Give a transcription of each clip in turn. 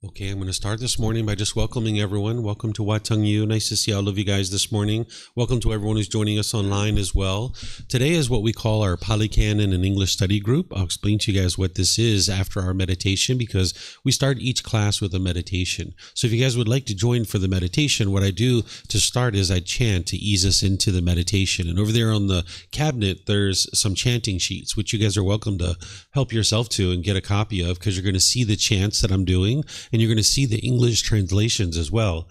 Okay, I'm going to start this morning by just welcoming everyone. Welcome to Wat Tung. Nice to see all of you guys this morning. Welcome to everyone who's joining us online as well. Today is what we call our Pali Canon and English study group. I'll explain to you guys what this is after our meditation because we start each class with a meditation. So if you guys would like to join for the meditation, what I do to start is I chant to ease us into the meditation. And over there on the cabinet, there's some chanting sheets, which you guys are welcome to help yourself to and get a copy of because you're going to see the chants that I'm doing. And you're going to see the English translations as well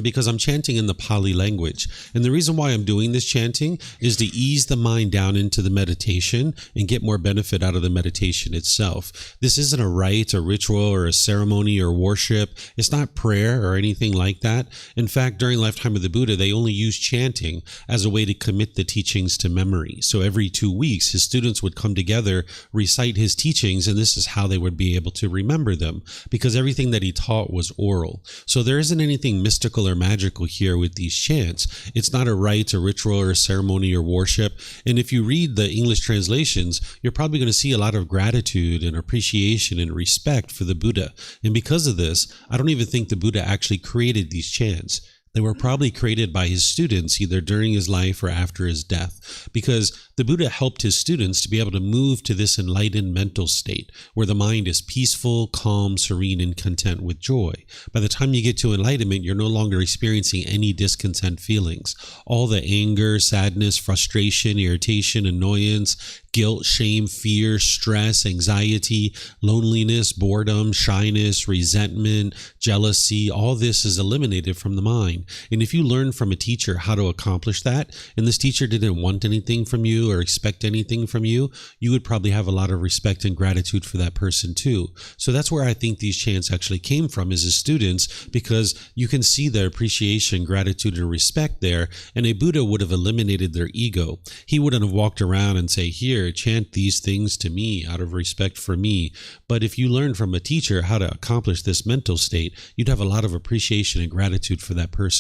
because I'm chanting in the Pali language. And the reason why I'm doing this chanting is to ease the mind down into the meditation and get more benefit out of the meditation itself. This isn't a rite, a ritual, or a ceremony or worship. It's not prayer or anything like that. In fact, during the lifetime of the Buddha, they only used chanting as a way to commit the teachings to memory. So every 2 weeks, his students would come together, recite his teachings, and this is how they would be able to remember them because everything that he taught was oral. So there isn't anything mystical or magical here with these chants. It's not a rite, a ritual, or a ceremony or worship. And if you read the English translations, you're probably going to see a lot of gratitude and appreciation and respect for the Buddha. And because of this, I don't even think the Buddha actually created these chants. They were probably created by his students either during his life or after his death, because the Buddha helped his students to be able to move to this enlightened mental state where the mind is peaceful, calm, serene, and content with joy. By the time you get to enlightenment, you're no longer experiencing any discontent feelings. All the anger, sadness, frustration, irritation, annoyance, guilt, shame, fear, stress, anxiety, loneliness, boredom, shyness, resentment, jealousy, all this is eliminated from the mind. And if you learn from a teacher how to accomplish that, and this teacher didn't want anything from you or expect anything from you, you would probably have a lot of respect and gratitude for that person too. So that's where I think these chants actually came from as his students, because you can see the appreciation, gratitude, and respect there. And a Buddha would have eliminated their ego. He wouldn't have walked around and say, here, chant these things to me out of respect for me. But if you learn from a teacher how to accomplish this mental state, you'd have a lot of appreciation and gratitude for that person.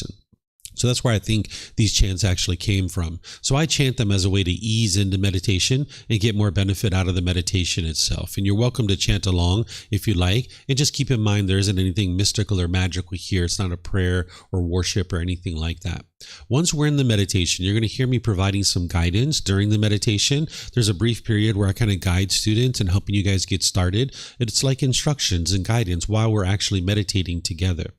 So that's where I think these chants actually came from. So I chant them as a way to ease into meditation and get more benefit out of the meditation itself. And you're welcome to chant along if you like. And just keep in mind there isn't anything mystical or magical here. It's not a prayer or worship or anything like that. Once we're in the meditation, you're going to hear me providing some guidance during the meditation. There's a brief period where I kind of guide students and helping you guys get started. It's like instructions and guidance while we're actually meditating together.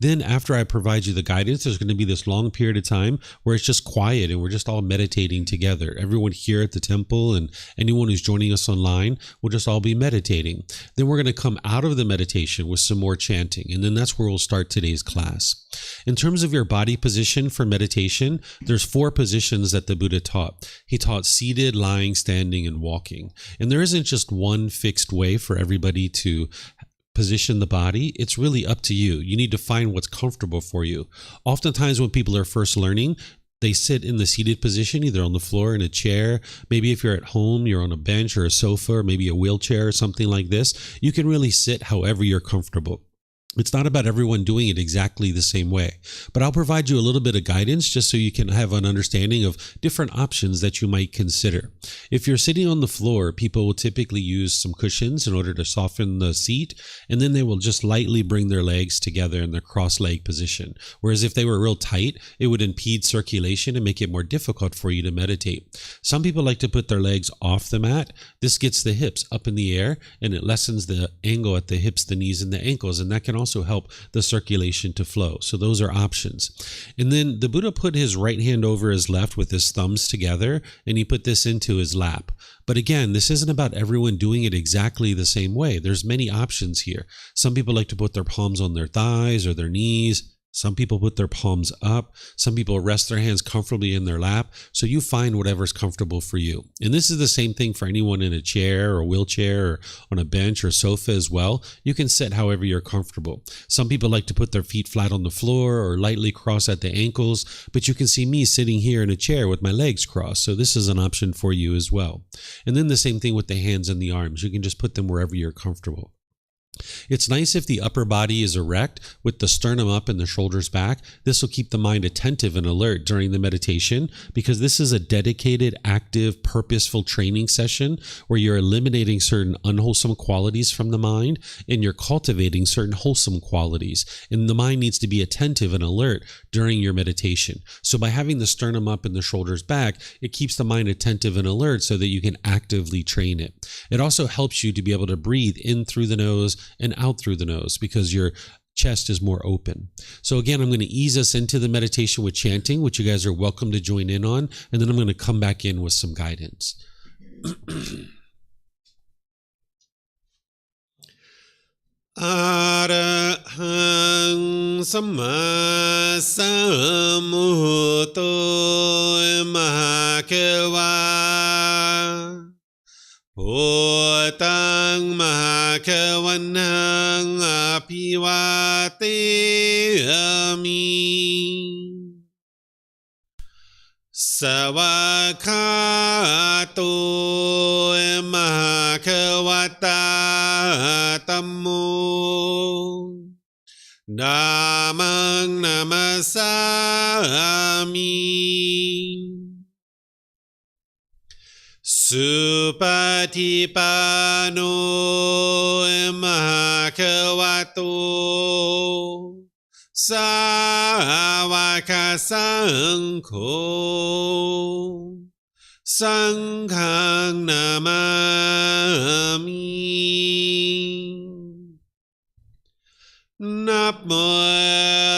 Then after I provide you the guidance, there's going to be this long period of time where it's just quiet and we're just all meditating together. Everyone here at the temple and anyone who's joining us online will just all be meditating. Then we're going to come out of the meditation with some more chanting, and then that's where we'll start today's class. In terms of your body position for meditation, there's 4 positions that the Buddha taught. He taught seated, lying, standing, and walking. And there isn't just one fixed way for everybody to position the body. It's really up to you. You need to find what's comfortable for you. Oftentimes when people are first learning, they sit in the seated position, either on the floor in a chair. Maybe if you're at home, you're on a bench or a sofa, or maybe a wheelchair or something like this. You can really sit however you're comfortable. It's not about everyone doing it exactly the same way, but I'll provide you a little bit of guidance just so you can have an understanding of different options that you might consider. If you're sitting on the floor, people will typically use some cushions in order to soften the seat, and then they will just lightly bring their legs together in their cross-leg position. Whereas if they were real tight, it would impede circulation and make it more difficult for you to meditate. Some people like to put their legs off the mat. This gets the hips up in the air, and it lessens the angle at the hips, the knees, and the ankles, and that can also help the circulation to flow. So those are options. And then the Buddha put his right hand over his left with his thumbs together, and he put this into his lap. But again, this isn't about everyone doing it exactly the same way. There's many options here. Some people like to put their palms on their thighs or their knees. Some people put their palms up. Some people rest their hands comfortably in their lap. So you find whatever's comfortable for you. And this is the same thing for anyone in a chair or wheelchair or on a bench or sofa as well. You can sit however you're comfortable. Some people like to put their feet flat on the floor or lightly cross at the ankles, but you can see me sitting here in a chair with my legs crossed. So this is an option for you as well. And then the same thing with the hands and the arms. You can just put them wherever you're comfortable. It's nice if the upper body is erect with the sternum up and the shoulders back. This will keep the mind attentive and alert during the meditation, because this is a dedicated, active, purposeful training session where you're eliminating certain unwholesome qualities from the mind and you're cultivating certain wholesome qualities. And the mind needs to be attentive and alert during your meditation. So by having the sternum up and the shoulders back, it keeps the mind attentive and alert so that you can actively train it. It also helps you to be able to breathe in through the nose and out through the nose, because your chest is more open. So again, I'm going to ease us into the meditation with chanting, which you guys are welcome to join in on, and then I'm going to come back in with some guidance. Arahang Samma Sambuddho Mahakeva Wat Tung Mahakavanang Apivateyami Savakato Mahakavata Tammo Dhammang Namasami Supatipano Mahakavato Sāvaka Sangho Sanghang Namami Namo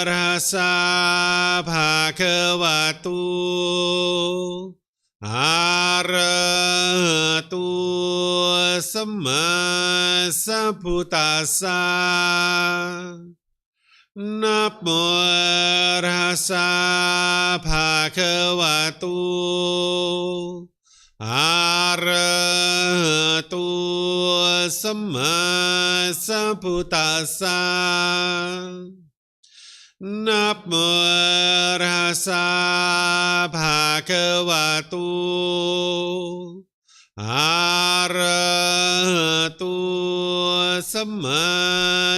Rasa Bhagavato Arahatu Samma Sambuddhassa Namo Rasa Bhagavato Arahatu Samma Sambuddhassa Namo Rasa Bhagavato Arahatu Samma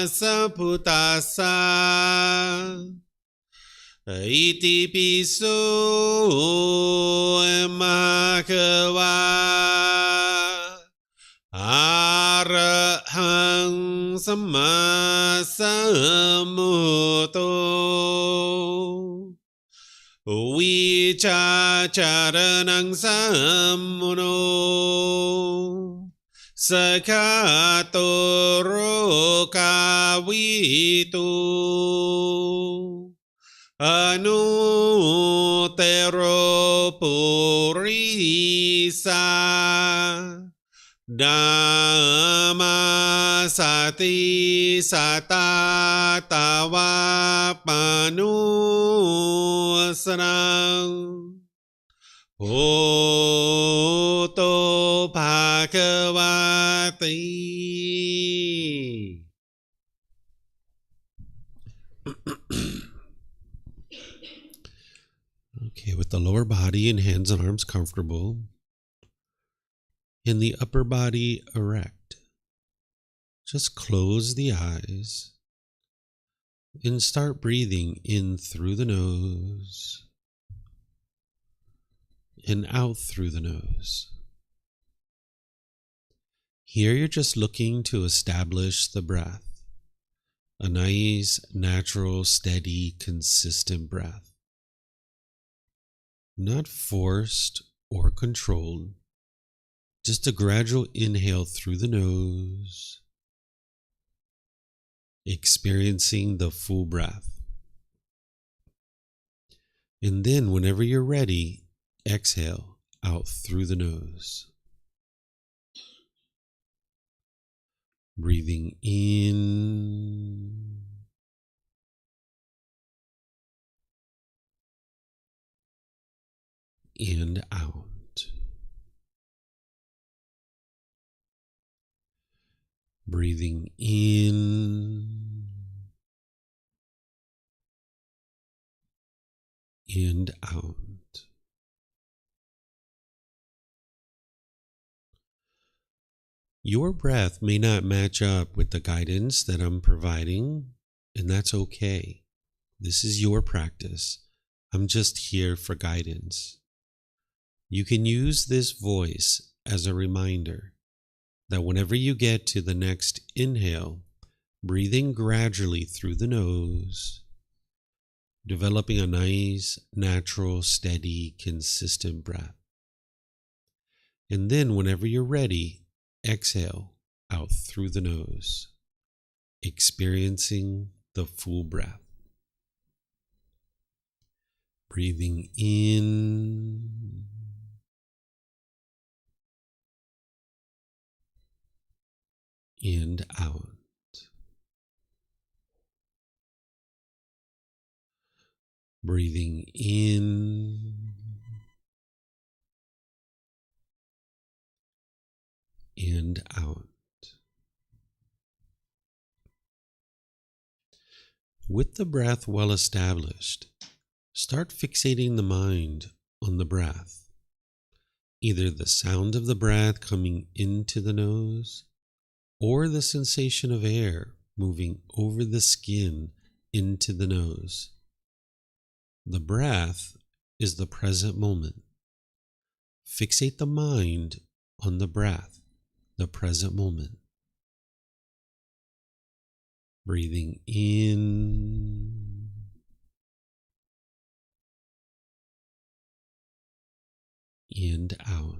Sambuddhassa Iti piso Mahakava Arahang Samma Sambuddho Vicacaranang Sammuno Sakato Rokavitu Anutero Purisa Dhamma Sati Satatawa Panusarang Oto Bhagavati. Okay, with the lower body and hands and arms comfortable, and the upper body erect, just close the eyes and start breathing in through the nose and out through the nose. Here you're just looking to establish the breath, a nice, natural, steady, consistent breath. Not forced or controlled, just a gradual inhale through the nose, experiencing the full breath. And then whenever you're ready, exhale out through the nose. Breathing in and out. Breathing in and out. Your breath may not match up with the guidance that I'm providing, and that's okay. This is your practice. I'm just here for guidance. You can use this voice as a reminder that whenever you get to the next inhale, breathing gradually through the nose, developing a nice, natural, steady, consistent breath. And then whenever you're ready, exhale out through the nose, experiencing the full breath. Breathing in and out. Breathing in and out. With the breath well established, start fixating the mind on the breath, either the sound of the breath coming into the nose or the sensation of air moving over the skin into the nose. The breath is the present moment. Fixate the mind on the breath, the present moment. Breathing in and out.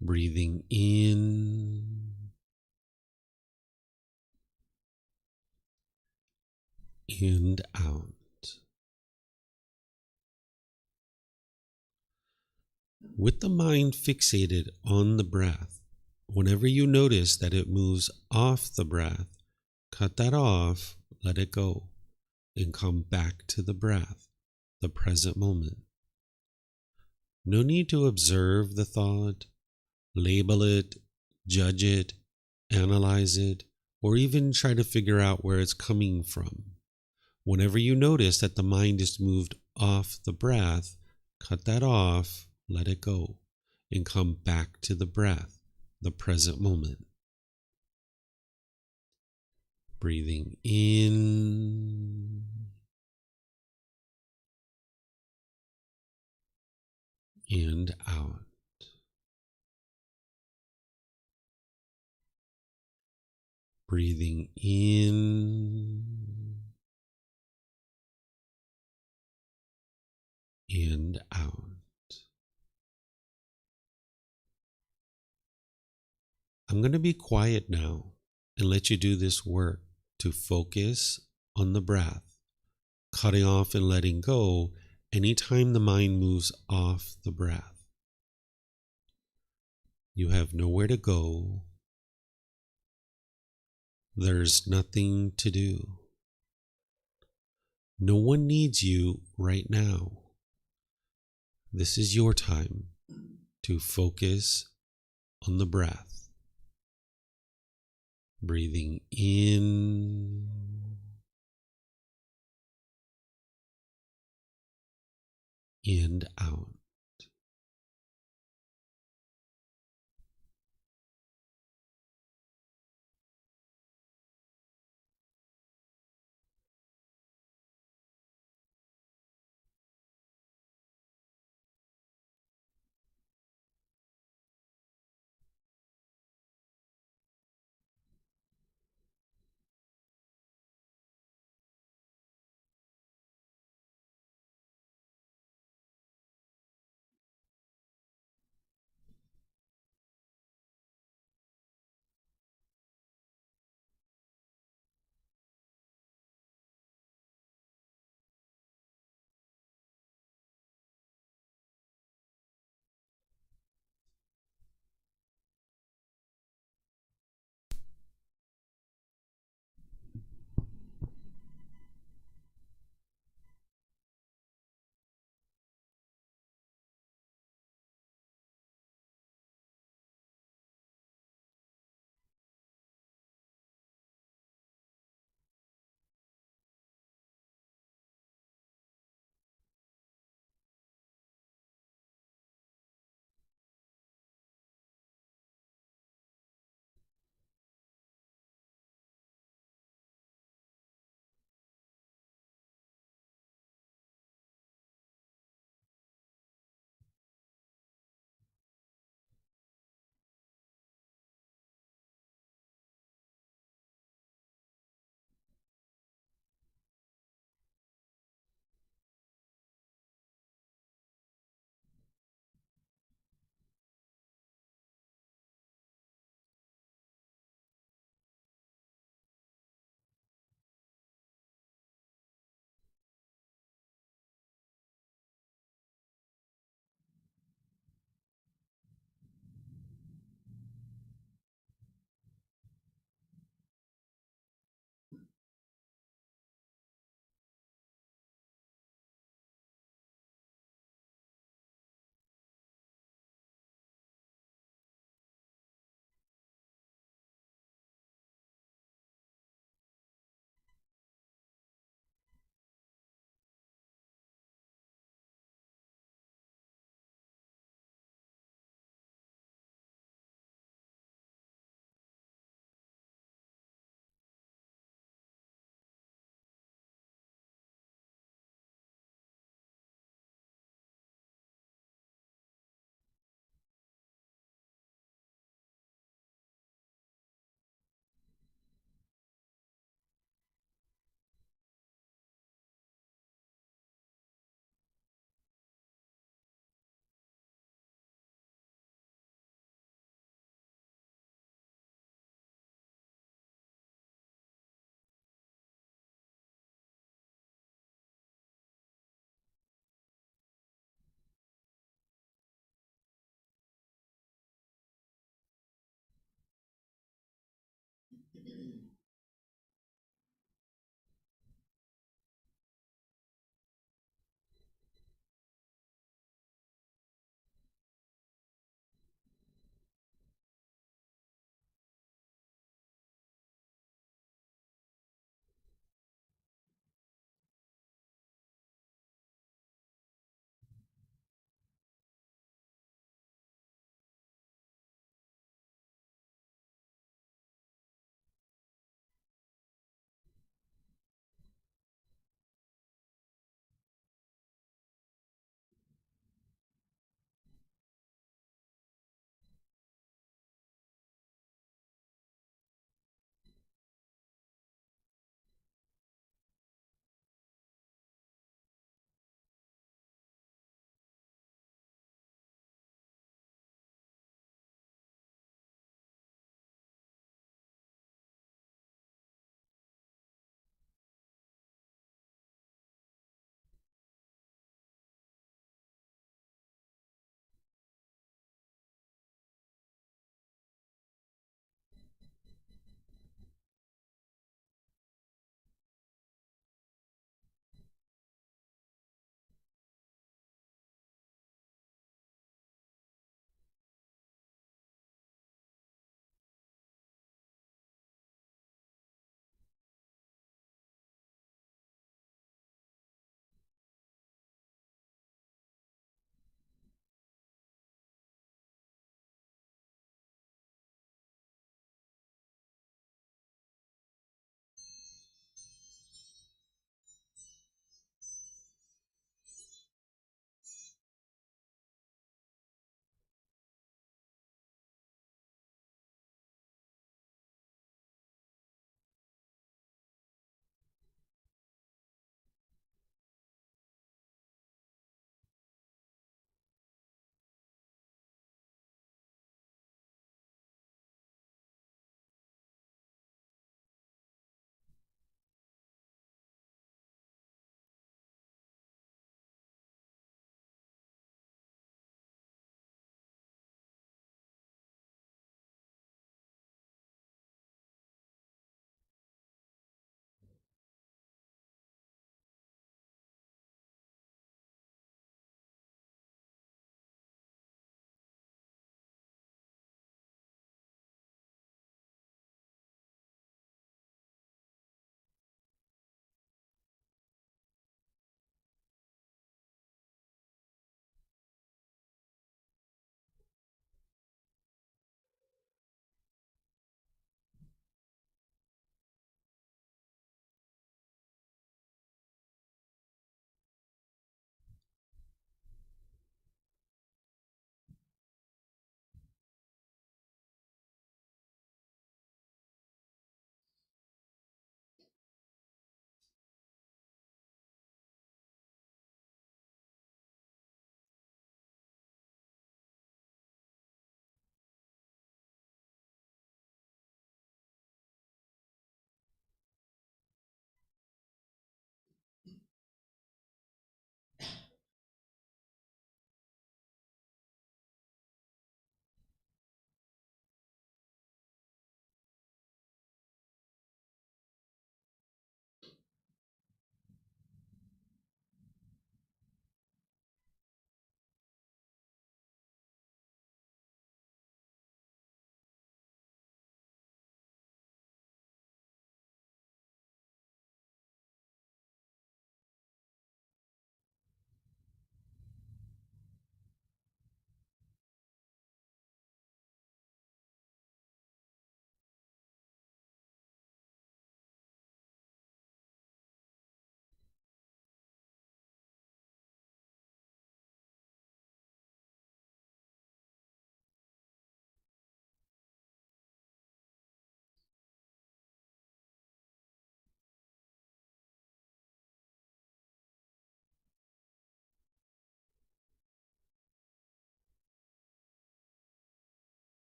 Breathing in and out. With the mind fixated on the breath, whenever you notice that it moves off the breath, cut that off, let it go, and come back to the breath, the present moment. No need to observe the thought, label it, judge it, analyze it, or even try to figure out where it's coming from. Whenever you notice that the mind is moved off the breath, cut that off, let it go, and come back to the breath, the present moment. Breathing in and out. Breathing in and out. I'm going to be quiet now and let you do this work to focus on the breath, cutting off and letting go anytime the mind moves off the breath. You have nowhere to go. There's nothing to do. No one needs you right now. This is your time to focus on the breath. Breathing in and out.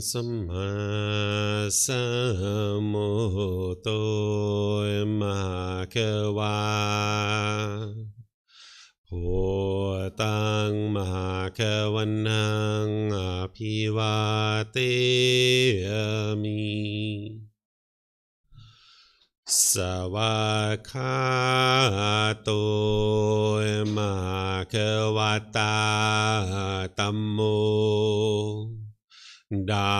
สัมมาสัมพุทโธมหาควาพุทธังมหาควันนังอภิวาเทมิสวากขาโตมหาควตาธัมโมธั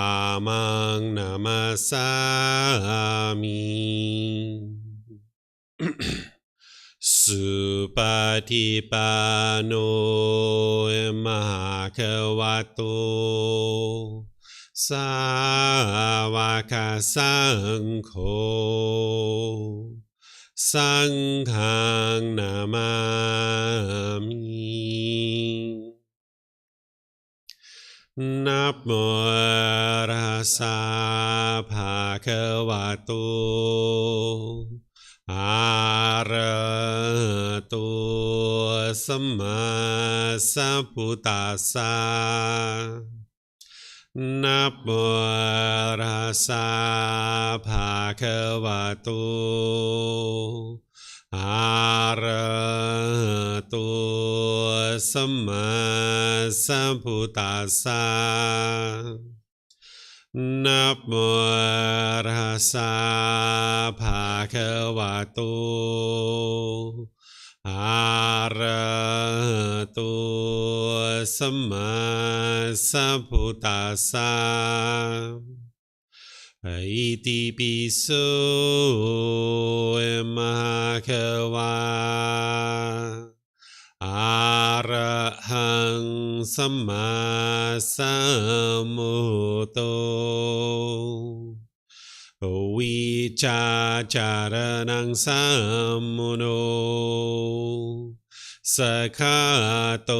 มมังนามัสสามิสุปฏิปันโนมหาควโตสาวกสังโฆสังฆังนามามินะโมตัสสะภะคะวะโตอะระหะโตสัมมาสัมพุทธัสสะนะโมตัสสะภะคะวะโตอะระหะโตสัมมาสัมพุทธัสสะนะโมตัสสะภะคะวะโตอะระหะโตสัมมาสัมพุทธัสสะอิติปิโสมหาควาอะระหังสัมมาสัมพุทโธวิชาจารณังสัมมุโนสคาโต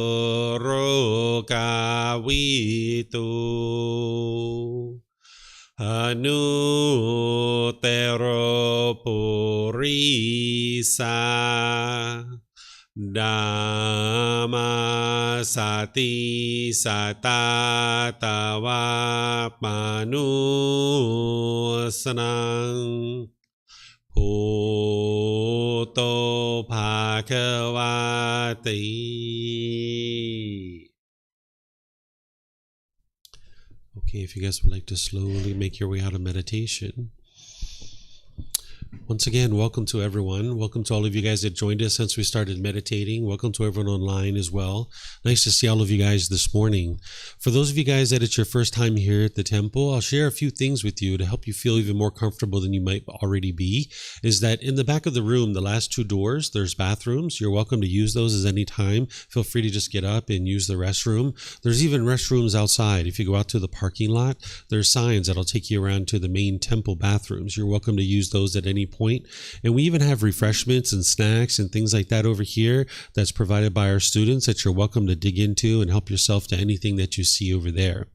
โรกาวิตุอนุเตโรปุริสาธัมมาสติสัตตาตวะมนุสนังพุทโธภะคะวะติ Okay, if you guys would like to slowly make your way out of meditation. Once again, welcome to everyone. Welcome to all of you guys that joined us since we started meditating. Welcome to everyone online as well. Nice to see all of you guys this morning. For those of you guys that it's your first time here at the temple, I'll share a few things with you to help you feel even more comfortable than you might already be. Is that in the back of the room, the last two doors, there's bathrooms. You're welcome to use those at any time. Feel free to just get up and use the restroom. There's even restrooms outside. If you go out to the parking lot, there's signs that'll take you around to the main temple bathrooms. You're welcome to use those at any point. And we even have refreshments and snacks and things like that over here that's provided by our students that you're welcome to dig into and help yourself to anything that you see over there.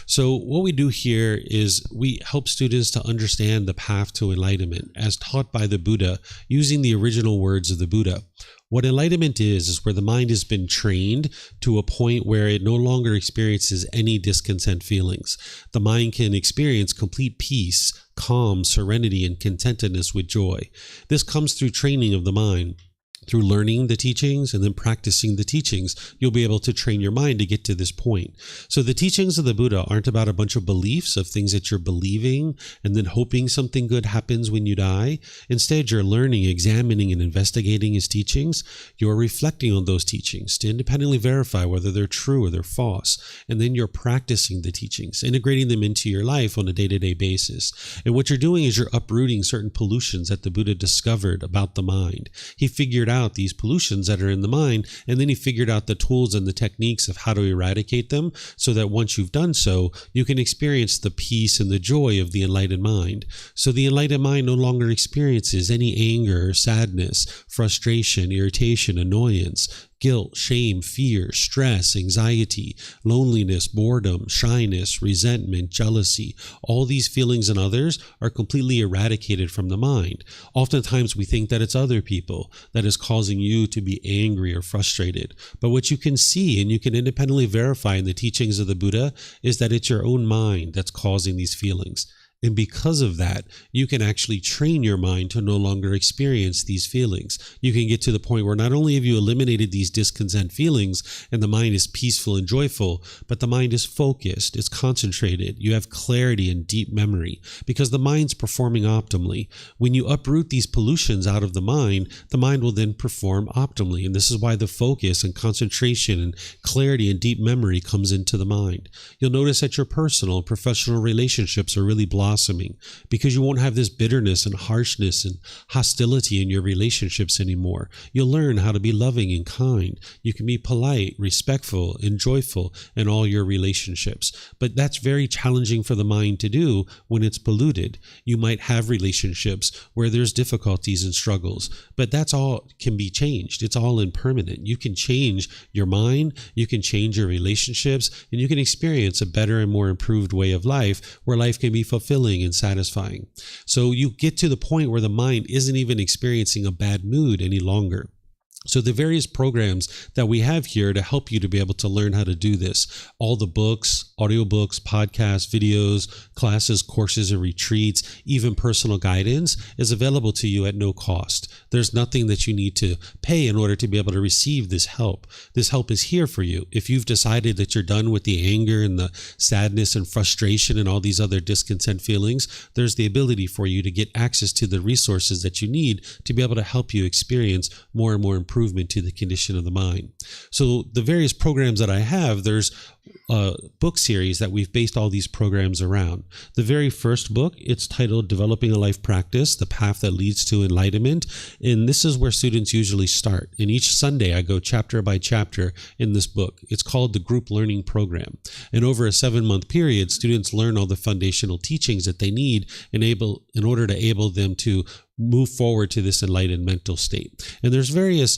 So what we do here is we help students to understand the path to enlightenment as taught by the Buddha using the original words of the Buddha. What enlightenment is where the mind has been trained to a point where it no longer experiences any discontent feelings. The mind can experience complete peace, calm, serenity, and contentedness with joy. This comes through training of the mind. Through learning the teachings and then practicing the teachings, you'll be able to train your mind to get to this point. So the teachings of the Buddha aren't about a bunch of beliefs of things that you're believing and then hoping something good happens when you die. Instead, you're learning, examining, and investigating his teachings. You're reflecting on those teachings to independently verify whether they're true or they're false. And then you're practicing the teachings, integrating them into your life on a day-to-day basis. And what you're doing is you're uprooting certain pollutions that the Buddha discovered about the mind. He figured out these pollutions that are in the mind, and then he figured out the tools and the techniques of how to eradicate them so that once you've done so, you can experience the peace and the joy of the enlightened mind. So the enlightened mind no longer experiences any anger, sadness, frustration, irritation, annoyance, guilt, shame, fear, stress, anxiety, loneliness, boredom, shyness, resentment, jealousy. All these feelings in others are completely eradicated from the mind. Oftentimes we think that it's other people that is causing you to be angry or frustrated. But what you can see, and you can independently verify in the teachings of the Buddha, is that it's your own mind that's causing these feelings. And because of that, you can actually train your mind to no longer experience these feelings. You can get to the point where not only have you eliminated these discontent feelings and the mind is peaceful and joyful, but the mind is focused, it's concentrated. You have clarity and deep memory because the mind's performing optimally. When you uproot these pollutions out of the mind will then perform optimally. And this is why the focus and concentration and clarity and deep memory comes into the mind. You'll notice that your personal and professional relationships are really blossoming because you won't have this bitterness and harshness and hostility in your relationships anymore. You'll learn how to be loving and kind. You can be polite, respectful, and joyful in all your relationships. But that's very challenging for the mind to do when it's polluted. You might have relationships where there's difficulties and struggles, but that's all can be changed. It's all impermanent. You can change your mind, you can change your relationships, and you can experience a better and more improved way of life where life can be fulfilling and satisfying. So you get to the point where the mind isn't even experiencing a bad mood any longer. So the various programs that we have here to help you to be able to learn how to do this, all the books, audiobooks, podcasts, videos, classes, courses, and retreats, even personal guidance is available to you at no cost. There's nothing that you need to pay in order to be able to receive this help. This help is here for you. If you've decided that you're done with the anger and the sadness and frustration and all these other discontent feelings, there's the ability for you to get access to the resources that you need to be able to help you experience more and more improvement to the condition of the mind. So the various programs that I have, there's a book series that we've based all these programs around. The very first book, it's titled Developing a Life Practice, The Path That Leads to Enlightenment. And this is where students usually start. And each Sunday, I go chapter by chapter in this book. It's called the Group Learning Program. And over a 7-month period, students learn all the foundational teachings that they need in order to enable them to move forward to this enlightened mental state. And there's various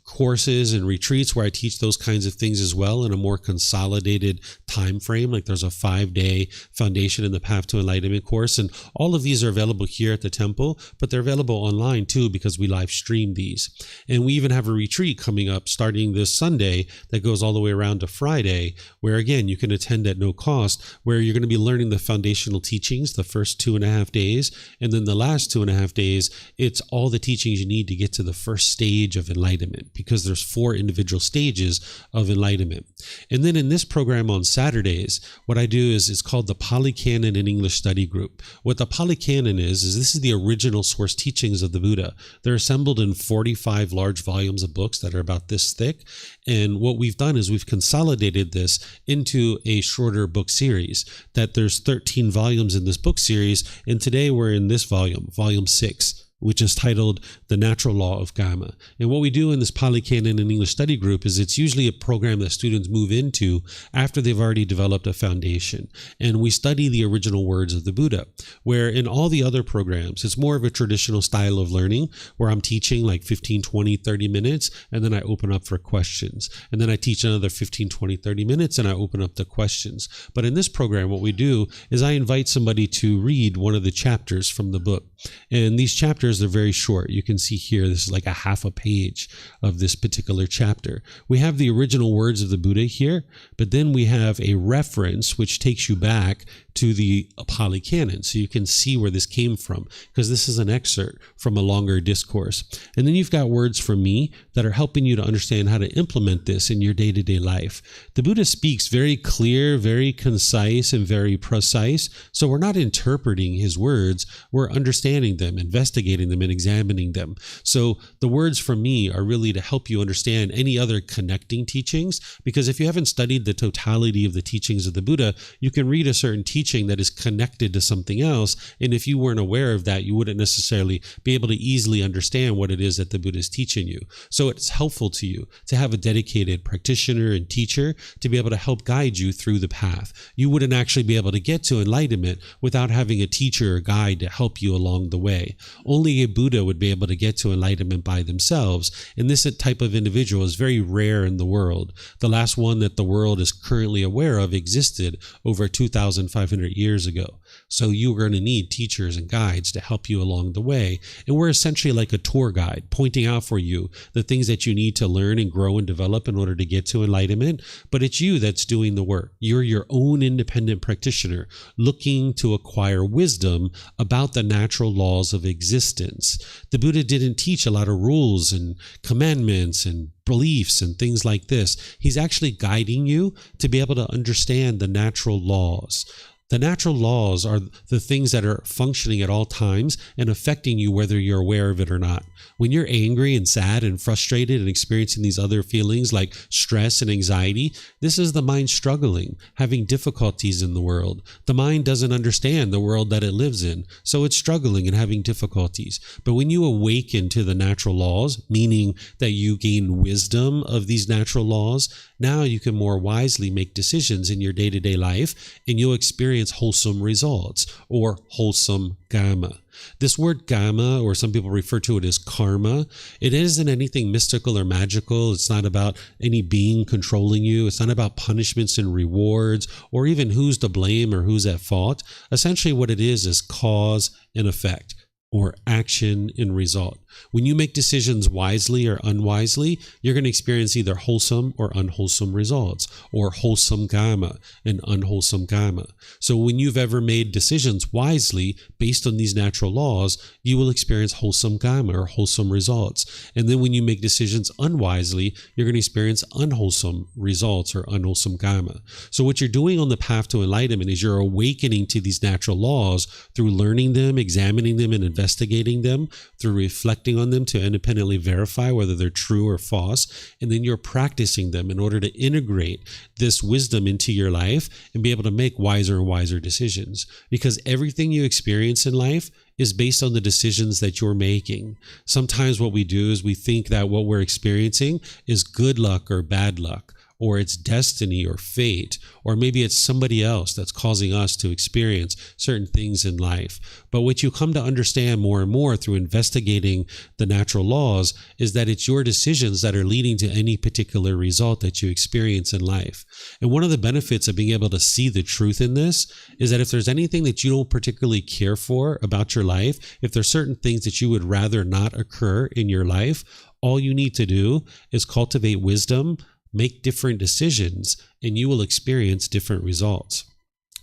courses and retreats where I teach those kinds of things as well in a more consolidated time frame. Like there's a 5-day Foundation in the Path to Enlightenment course, and all of these are available here at the temple, but they're available online too because we live stream these. And we even have a retreat coming up starting this Sunday that goes all the way around to Friday, where again you can attend at no cost, where you're going to be learning the foundational teachings the first 2.5 days, and then the last 2.5 days it's all the teachings you need to get to the first stage of enlightenment, because there's 4 individual stages of enlightenment. And then in this program on Saturdays, what I do is it's called the Pali Canon and English Study Group. What the Pali Canon is this is the original source teachings of the Buddha. They're assembled in 45 large volumes of books that are about this thick. And what we've done is we've consolidated this into a shorter book series, that there's 13 volumes in this book series. And today we're in this volume, volume 6. Which is titled The Natural Law of Kamma. And what we do in this Pali Canon and English Study Group is it's usually a program that students move into after they've already developed a foundation. And we study the original words of the Buddha, where in all the other programs, it's more of a traditional style of learning where I'm teaching like 15, 20, 30 minutes, and then I open up for questions. And then I teach another 15, 20, 30 minutes, and I open up the questions. But in this program, what we do is I invite somebody to read one of the chapters from the book. And these chapters, they're very short. You can see here, this is like a half a page of this particular chapter. We have the original words of the Buddha here, but then we have a reference which takes you back to the Pali Canon, so you can see where this came from, because this is an excerpt from a longer discourse. And then you've got words from me that are helping you to understand how to implement this in your day-to-day life. The Buddha speaks very clear, very concise, and very precise, so we're not interpreting his words, we're understanding them, investigating them, and examining them. So the words from me are really to help you understand any other connecting teachings, because if you haven't studied the totality of the teachings of the Buddha, you can read a certain teaching that is connected to something else, and if you weren't aware of that, you wouldn't necessarily be able to easily understand what it is that the Buddha is teaching you. So it's helpful to you to have a dedicated practitioner and teacher to be able to help guide you through the path. You wouldn't actually be able to get to enlightenment without having a teacher or guide to help you along the way. Only only a Buddha would be able to get to enlightenment by themselves. And this type of individual is very rare in the world. The last one that the world is currently aware of existed over 2,500 years ago. So you're going to need teachers and guides to help you along the way. And we're essentially like a tour guide, pointing out for you the things that you need to learn and grow and develop in order to get to enlightenment. But it's you that's doing the work. You're your own independent practitioner looking to acquire wisdom about the natural laws of existence. The Buddha didn't teach a lot of rules and commandments and beliefs and things like this. He's actually guiding you to be able to understand the natural laws. The natural laws are the things that are functioning at all times and affecting you whether you're aware of it or not. When you're angry and sad and frustrated and experiencing these other feelings like stress and anxiety, this is the mind struggling, having difficulties in the world. The mind doesn't understand the world that it lives in, so it's struggling and having difficulties. But when you awaken to the natural laws, meaning that you gain wisdom of these natural laws, now you can more wisely make decisions in your day-to-day life, and you'll experience wholesome results, or wholesome Kamma. This word Kamma, or some people refer to it as karma, it isn't anything mystical or magical. It's not about any being controlling you. It's not about punishments and rewards, or even who's to blame or who's at fault. Essentially what it is cause and effect, or action and result. When you make decisions wisely or unwisely, you're going to experience either wholesome or unwholesome results, or wholesome Kamma and unwholesome Kamma. So when you've ever made decisions wisely based on these natural laws, you will experience wholesome Kamma or wholesome results. And then when you make decisions unwisely, you're going to experience unwholesome results or unwholesome Kamma. So what you're doing on the path to enlightenment is you're awakening to these natural laws through learning them, examining them, and investigating them, through reflecting on them to independently verify whether they're true or false, and then you're practicing them in order to integrate this wisdom into your life and be able to make wiser and wiser decisions. Because everything you experience in life is based on the decisions that you're making. Sometimes what we do is we think that what we're experiencing is good luck or bad luck, or it's destiny or fate, or maybe it's somebody else that's causing us to experience certain things in life. But what you come to understand more and more through investigating the natural laws is that it's your decisions that are leading to any particular result that you experience in life. And one of the benefits of being able to see the truth in this is that if there's anything that you don't particularly care for about your life, if there's certain things that you would rather not occur in your life, all you need to do is cultivate wisdom, make different decisions, and you will experience different results.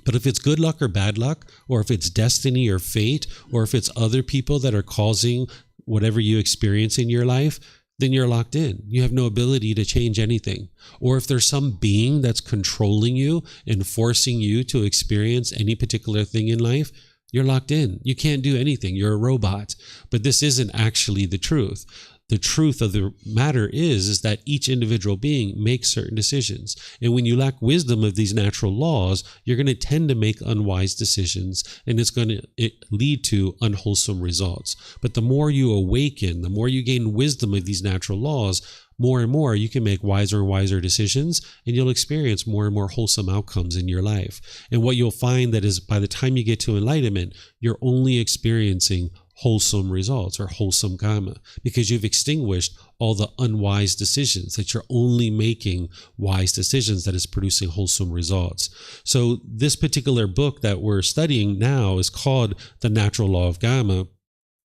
But if it's good luck or bad luck, or if it's destiny or fate, or if it's other people that are causing whatever you experience in your life, then you're locked in. You have no ability to change anything. Or if there's some being that's controlling you and forcing you to experience any particular thing in life, you're locked in. You can't do anything. You're a robot. But this isn't actually the truth. The truth of the matter is that each individual being makes certain decisions. And when you lack wisdom of these natural laws, you're going to tend to make unwise decisions, and it's going to lead to unwholesome results. But the more you awaken, the more you gain wisdom of these natural laws, more and more you can make wiser and wiser decisions, and you'll experience more and more wholesome outcomes in your life. And what you'll find that is by the time you get to enlightenment, you're only experiencing wholesome results or wholesome Kamma, because you've extinguished all the unwise decisions, that you're only making wise decisions that is producing wholesome results. So this particular book that we're studying now is called The Natural Law of Kamma.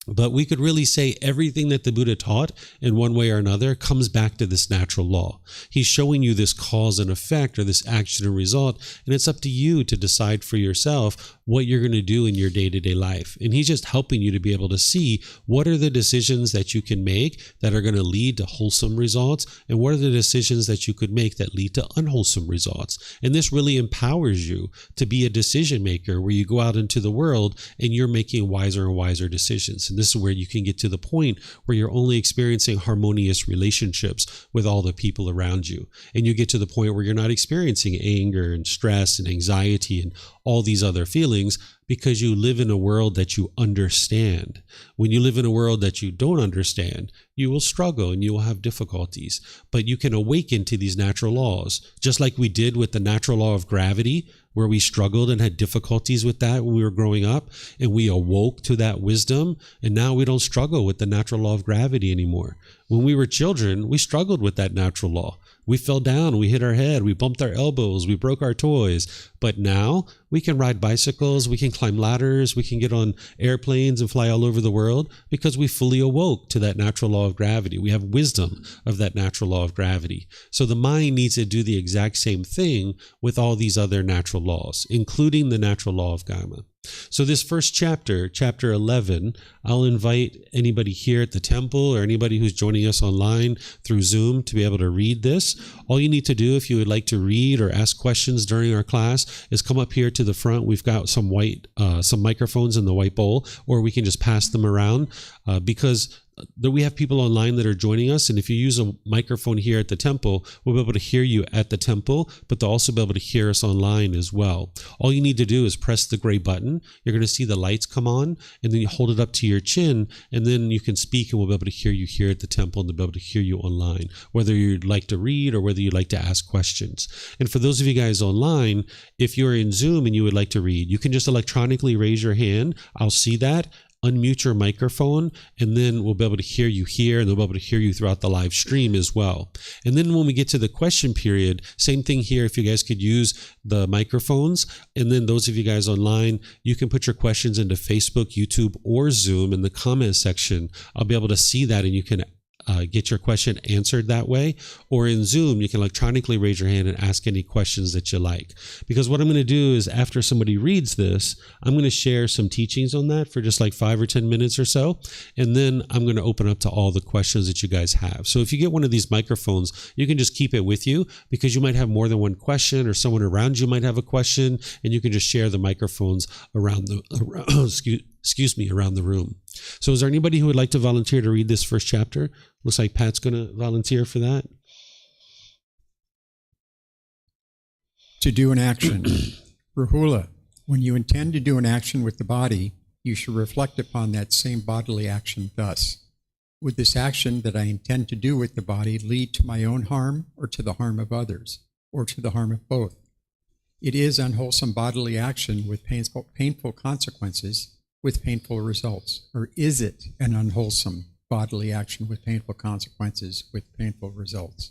But we could really say everything that the Buddha taught in one way or another comes back to this natural law. He's showing you this cause and effect, or this action and result, and it's up to you to decide for yourself what you're going to do in your day-to-day life. And he's just helping you to be able to see what are the decisions that you can make that are going to lead to wholesome results, and what are the decisions that you could make that lead to unwholesome results. And this really empowers you to be a decision maker, where you go out into the world and you're making wiser and wiser decisions. And this is where you can get to the point where you're only experiencing harmonious relationships with all the people around you. And you get to the point where you're not experiencing anger and stress and anxiety and all these other feelings, because you live in a world that you understand. When you live in a world that you don't understand, you will struggle and you will have difficulties. But you can awaken to these natural laws, just like we did with the natural law of gravity, where we struggled and had difficulties with that when we were growing up, and we awoke to that wisdom, and now we don't struggle with the natural law of gravity anymore. When we were children, we struggled with that natural law. We fell down, we hit our head, we bumped our elbows, we broke our toys. But now we can ride bicycles, we can climb ladders, we can get on airplanes and fly all over the world because we fully awoke to that natural law of gravity. We have wisdom of that natural law of gravity. So the mind needs to do the exact same thing with all these other natural laws, including the natural law of Kamma. So this first chapter, chapter 11, I'll invite anybody here at the temple or anybody who's joining us online through Zoom to be able to read this. All you need to do if you would like to read or ask questions during our class is come up here to the front. We've got some microphones in the white bowl, or we can just pass them around because we have people online that are joining us, and if you use a microphone here at the temple, we'll be able to hear you at the temple, but they'll also be able to hear us online as well. All you need to do is press the gray button. You're going to see the lights come on, and then you hold it up to your chin, and then you can speak, and we'll be able to hear you here at the temple, and they'll be able to hear you online, whether you'd like to read or whether you'd like to ask questions. And for those of you guys online, if you're in Zoom and you would like to read, you can just electronically raise your hand. I'll see that. Unmute your microphone, and then we'll be able to hear you here, and they'll be able to hear you throughout the live stream as well. And then when we get to the question period, same thing here. If you guys could use the microphones, and then those of you guys online, you can put your questions into Facebook, YouTube, or Zoom in the comment section. I'll be able to see that, and you can get your question answered that way. Or in Zoom, you can electronically raise your hand and ask any questions that you like. Because what I'm going to do is after somebody reads this, I'm going to share some teachings on that for just like 5 or 10 minutes or so. And then I'm going to open up to all the questions that you guys have. So if you get one of these microphones, you can just keep it with you because you might have more than one question, or someone around you might have a question, and you can just share the microphones around the around the room. So is there anybody who would like to volunteer to read this first chapter? Looks like Pat's going to volunteer for that. To do an action. Rahula, when you intend to do an action with the body, you should reflect upon that same bodily action thus. Would this action that I intend to do with the body lead to my own harm, or to the harm of others, or to the harm of both? It is unwholesome bodily action with painful consequences, with painful results. Or is it an unwholesome bodily action with painful consequences, with painful results?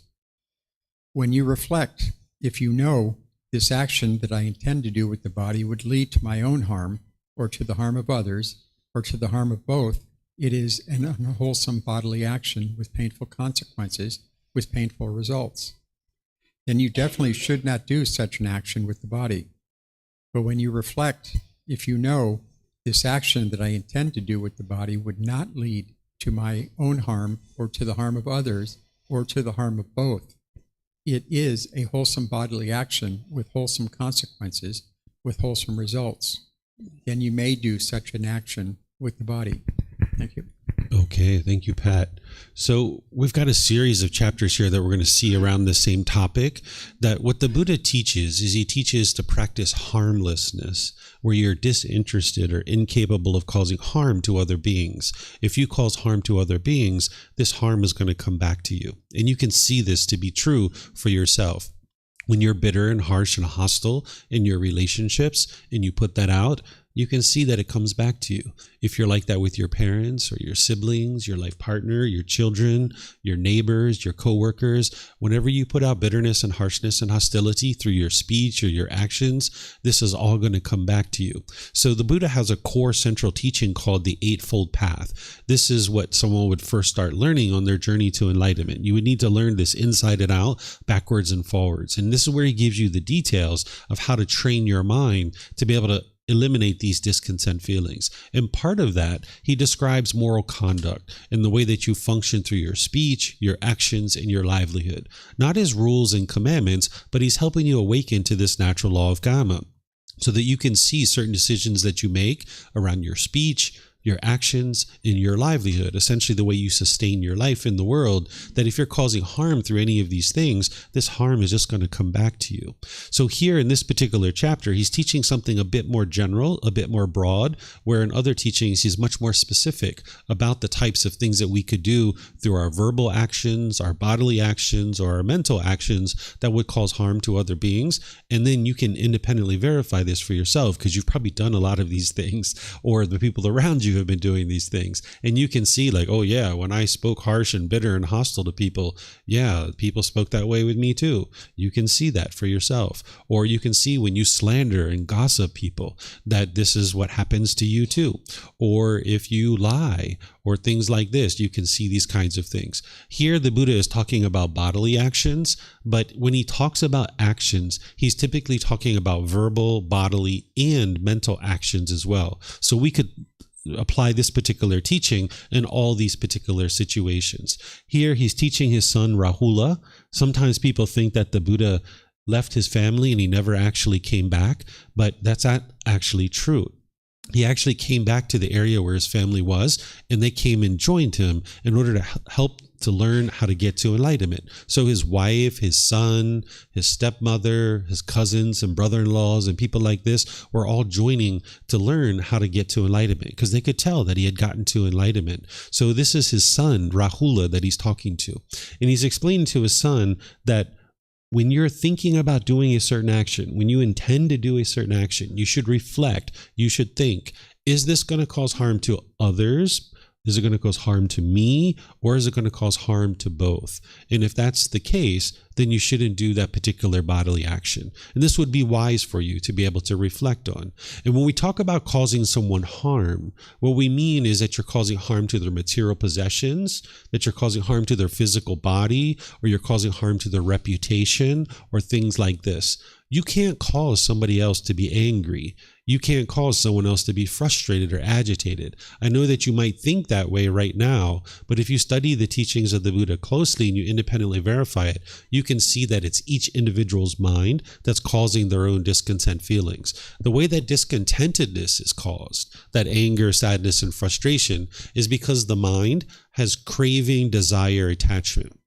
When you reflect, if you know this action that I intend to do with the body would lead to my own harm, or to the harm of others, or to the harm of both, it is an unwholesome bodily action with painful consequences, with painful results. Then you definitely should not do such an action with the body. But when you reflect, if you know this action that I intend to do with the body would not lead to my own harm, or to the harm of others, or to the harm of both, it is a wholesome bodily action with wholesome consequences, with wholesome results. Then you may do such an action with the body. Thank you. Okay, thank you, Pat. So we've got a series of chapters here that we're going to see around the same topic. That what the Buddha teaches is he teaches to practice harmlessness, where you're disinterested or incapable of causing harm to other beings. If you cause harm to other beings, this harm is going to come back to you. And you can see this to be true for yourself. When you're bitter and harsh and hostile in your relationships and you put that out, you can see that it comes back to you. If you're like that with your parents or your siblings, your life partner, your children, your neighbors, your coworkers, whenever you put out bitterness and harshness and hostility through your speech or your actions, this is all going to come back to you. So the Buddha has a core central teaching called the Eightfold Path. This is what someone would first start learning on their journey to enlightenment. You would need to learn this inside and out, backwards and forwards. And this is where he gives you the details of how to train your mind to be able to eliminate these discontent feelings. And part of that, he describes moral conduct and the way that you function through your speech, your actions, and your livelihood. Not as rules and commandments, but he's helping you awaken to this natural law of Kamma so that you can see certain decisions that you make around your speech, your actions, and your livelihood, essentially the way you sustain your life in the world, that if you're causing harm through any of these things, this harm is just going to come back to you. So here in this particular chapter, he's teaching something a bit more general, a bit more broad, where in other teachings, he's much more specific about the types of things that we could do through our verbal actions, our bodily actions, or our mental actions that would cause harm to other beings. And then you can independently verify this for yourself, because you've probably done a lot of these things, or the people around you have been doing these things. And you can see like, oh yeah, when I spoke harsh and bitter and hostile to people, yeah, people spoke that way with me too. You can see that for yourself. Or you can see when you slander and gossip people, that this is what happens to you too. Or if you lie or things like this, you can see these kinds of things. Here, the Buddha is talking about bodily actions, but when he talks about actions, he's typically talking about verbal, bodily, and mental actions as well. So we could apply this particular teaching in all these particular situations. Here, he's teaching his son Rahula. Sometimes people think that the Buddha left his family and he never actually came back, but that's not actually true. He actually came back to the area where his family was, and they came and joined him in order to help to learn how to get to enlightenment. So his wife, his son, his stepmother, his cousins and brother-in-laws and people like this were all joining to learn how to get to enlightenment, because they could tell that he had gotten to enlightenment. So this is his son, Rahula, that he's talking to. And he's explaining to his son that when you're thinking about doing a certain action, when you intend to do a certain action, you should reflect, you should think, is this going to cause harm to others? Is it going to cause harm to me, or is it going to cause harm to both? And if that's the case, then you shouldn't do that particular bodily action. And this would be wise for you to be able to reflect on. And when we talk about causing someone harm, what we mean is that you're causing harm to their material possessions, that you're causing harm to their physical body, or you're causing harm to their reputation, or things like this. You can't cause somebody else to be angry. You can't cause someone else to be frustrated or agitated. I know that you might think that way right now, but if you study the teachings of the Buddha closely and you independently verify it, you can see that it's each individual's mind that's causing their own discontent feelings. The way that discontentedness is caused, that anger, sadness, and frustration, is because the mind has craving, desire, attachment.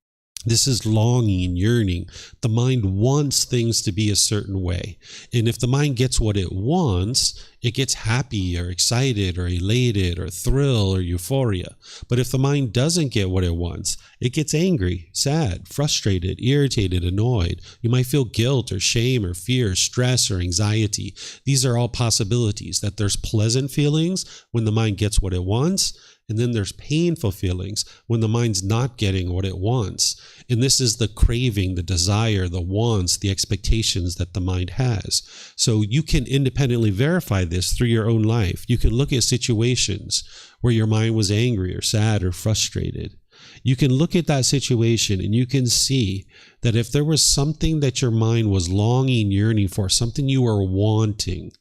This is longing, yearning. The mind wants things to be a certain way. And if the mind gets what it wants, it gets happy or excited or elated or thrill or euphoria. But if the mind doesn't get what it wants, it gets angry, sad, frustrated, irritated, annoyed. You might feel guilt or shame or fear, stress or anxiety. These are all possibilities, that there's pleasant feelings when the mind gets what it wants, and then there's painful feelings when the mind's not getting what it wants. And this is the craving, the desire, the wants, the expectations that the mind has. So you can independently verify this through your own life. You can look at situations where your mind was angry or sad or frustrated. You can look at that situation and you can see that if there was something that your mind was longing, yearning for, something you were wanting,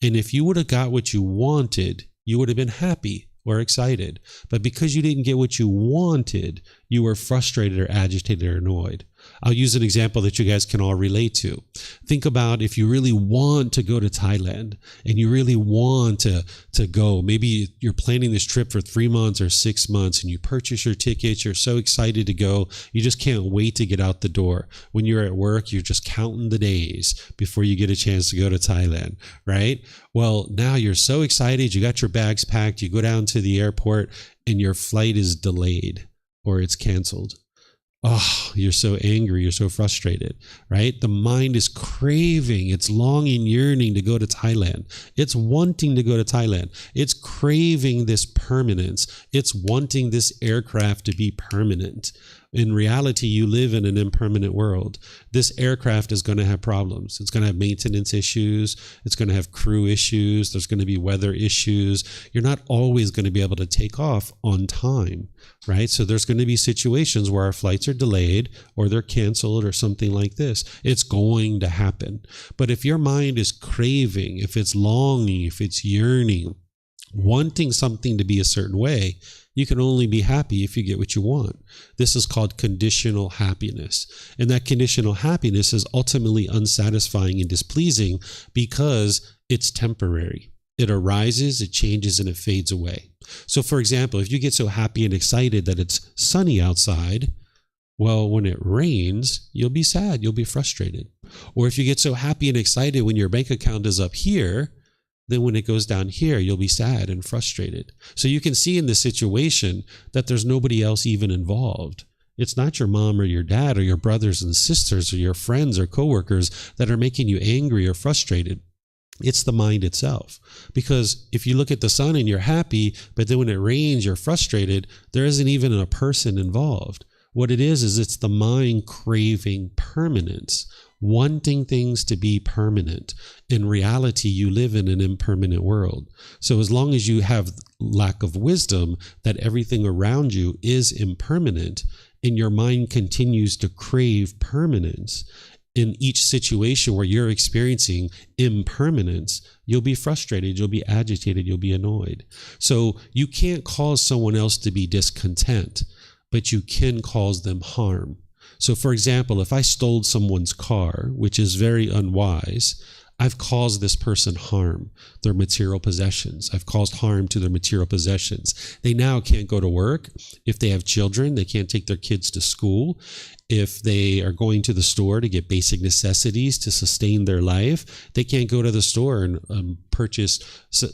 and if you would have got what you wanted, you would have been happy or excited. But because you didn't get what you wanted, you were frustrated or agitated or annoyed. I'll use an example that you guys can all relate to. Think about if you really want to go to Thailand and you really want to go. Maybe you're planning this trip for 3 months or 6 months and you purchase your tickets. You're so excited to go. You just can't wait to get out the door. When you're at work, you're just counting the days before you get a chance to go to Thailand, right? Well, now you're so excited. You got your bags packed. You go down to the airport and your flight is delayed or it's canceled. Oh, you're so angry, you're so frustrated, right? The mind is craving, it's longing, yearning to go to Thailand. It's wanting to go to Thailand. It's craving this permanence. It's wanting this aircraft to be permanent. In reality, you live in an impermanent world. This aircraft is going to have problems. It's going to have maintenance issues. It's going to have crew issues. There's going to be weather issues. You're not always going to be able to take off on time, right? So there's going to be situations where our flights are delayed or they're canceled or something like this. It's going to happen. But if your mind is craving, if it's longing, if it's yearning, wanting something to be a certain way, you can only be happy if you get what you want. This is called conditional happiness. And that conditional happiness is ultimately unsatisfying and displeasing because it's temporary. It arises, it changes, and it fades away. So for example, if you get so happy and excited that it's sunny outside, well, when it rains, you'll be sad, you'll be frustrated. Or if you get so happy and excited when your bank account is up here, then when it goes down here, you'll be sad and frustrated. So you can see in this situation that there's nobody else even involved. It's not your mom or your dad or your brothers and sisters or your friends or coworkers that are making you angry or frustrated. It's the mind itself. Because if you look at the sun and you're happy, but then when it rains, you're frustrated, there isn't even a person involved. What it is it's the mind craving permanence, wanting things to be permanent. In reality, you live in an impermanent world. So as long as you have lack of wisdom that everything around you is impermanent, and your mind continues to crave permanence, in each situation where you're experiencing impermanence, you'll be frustrated, you'll be agitated, you'll be annoyed. So you can't cause someone else to be discontent, but you can cause them harm. So for example, if I stole someone's car, which is very unwise, I've caused this person harm, their material possessions. I've caused harm to their material possessions. They now can't go to work. If they have children, they can't take their kids to school. If they are going to the store to get basic necessities to sustain their life, they can't go to the store and purchase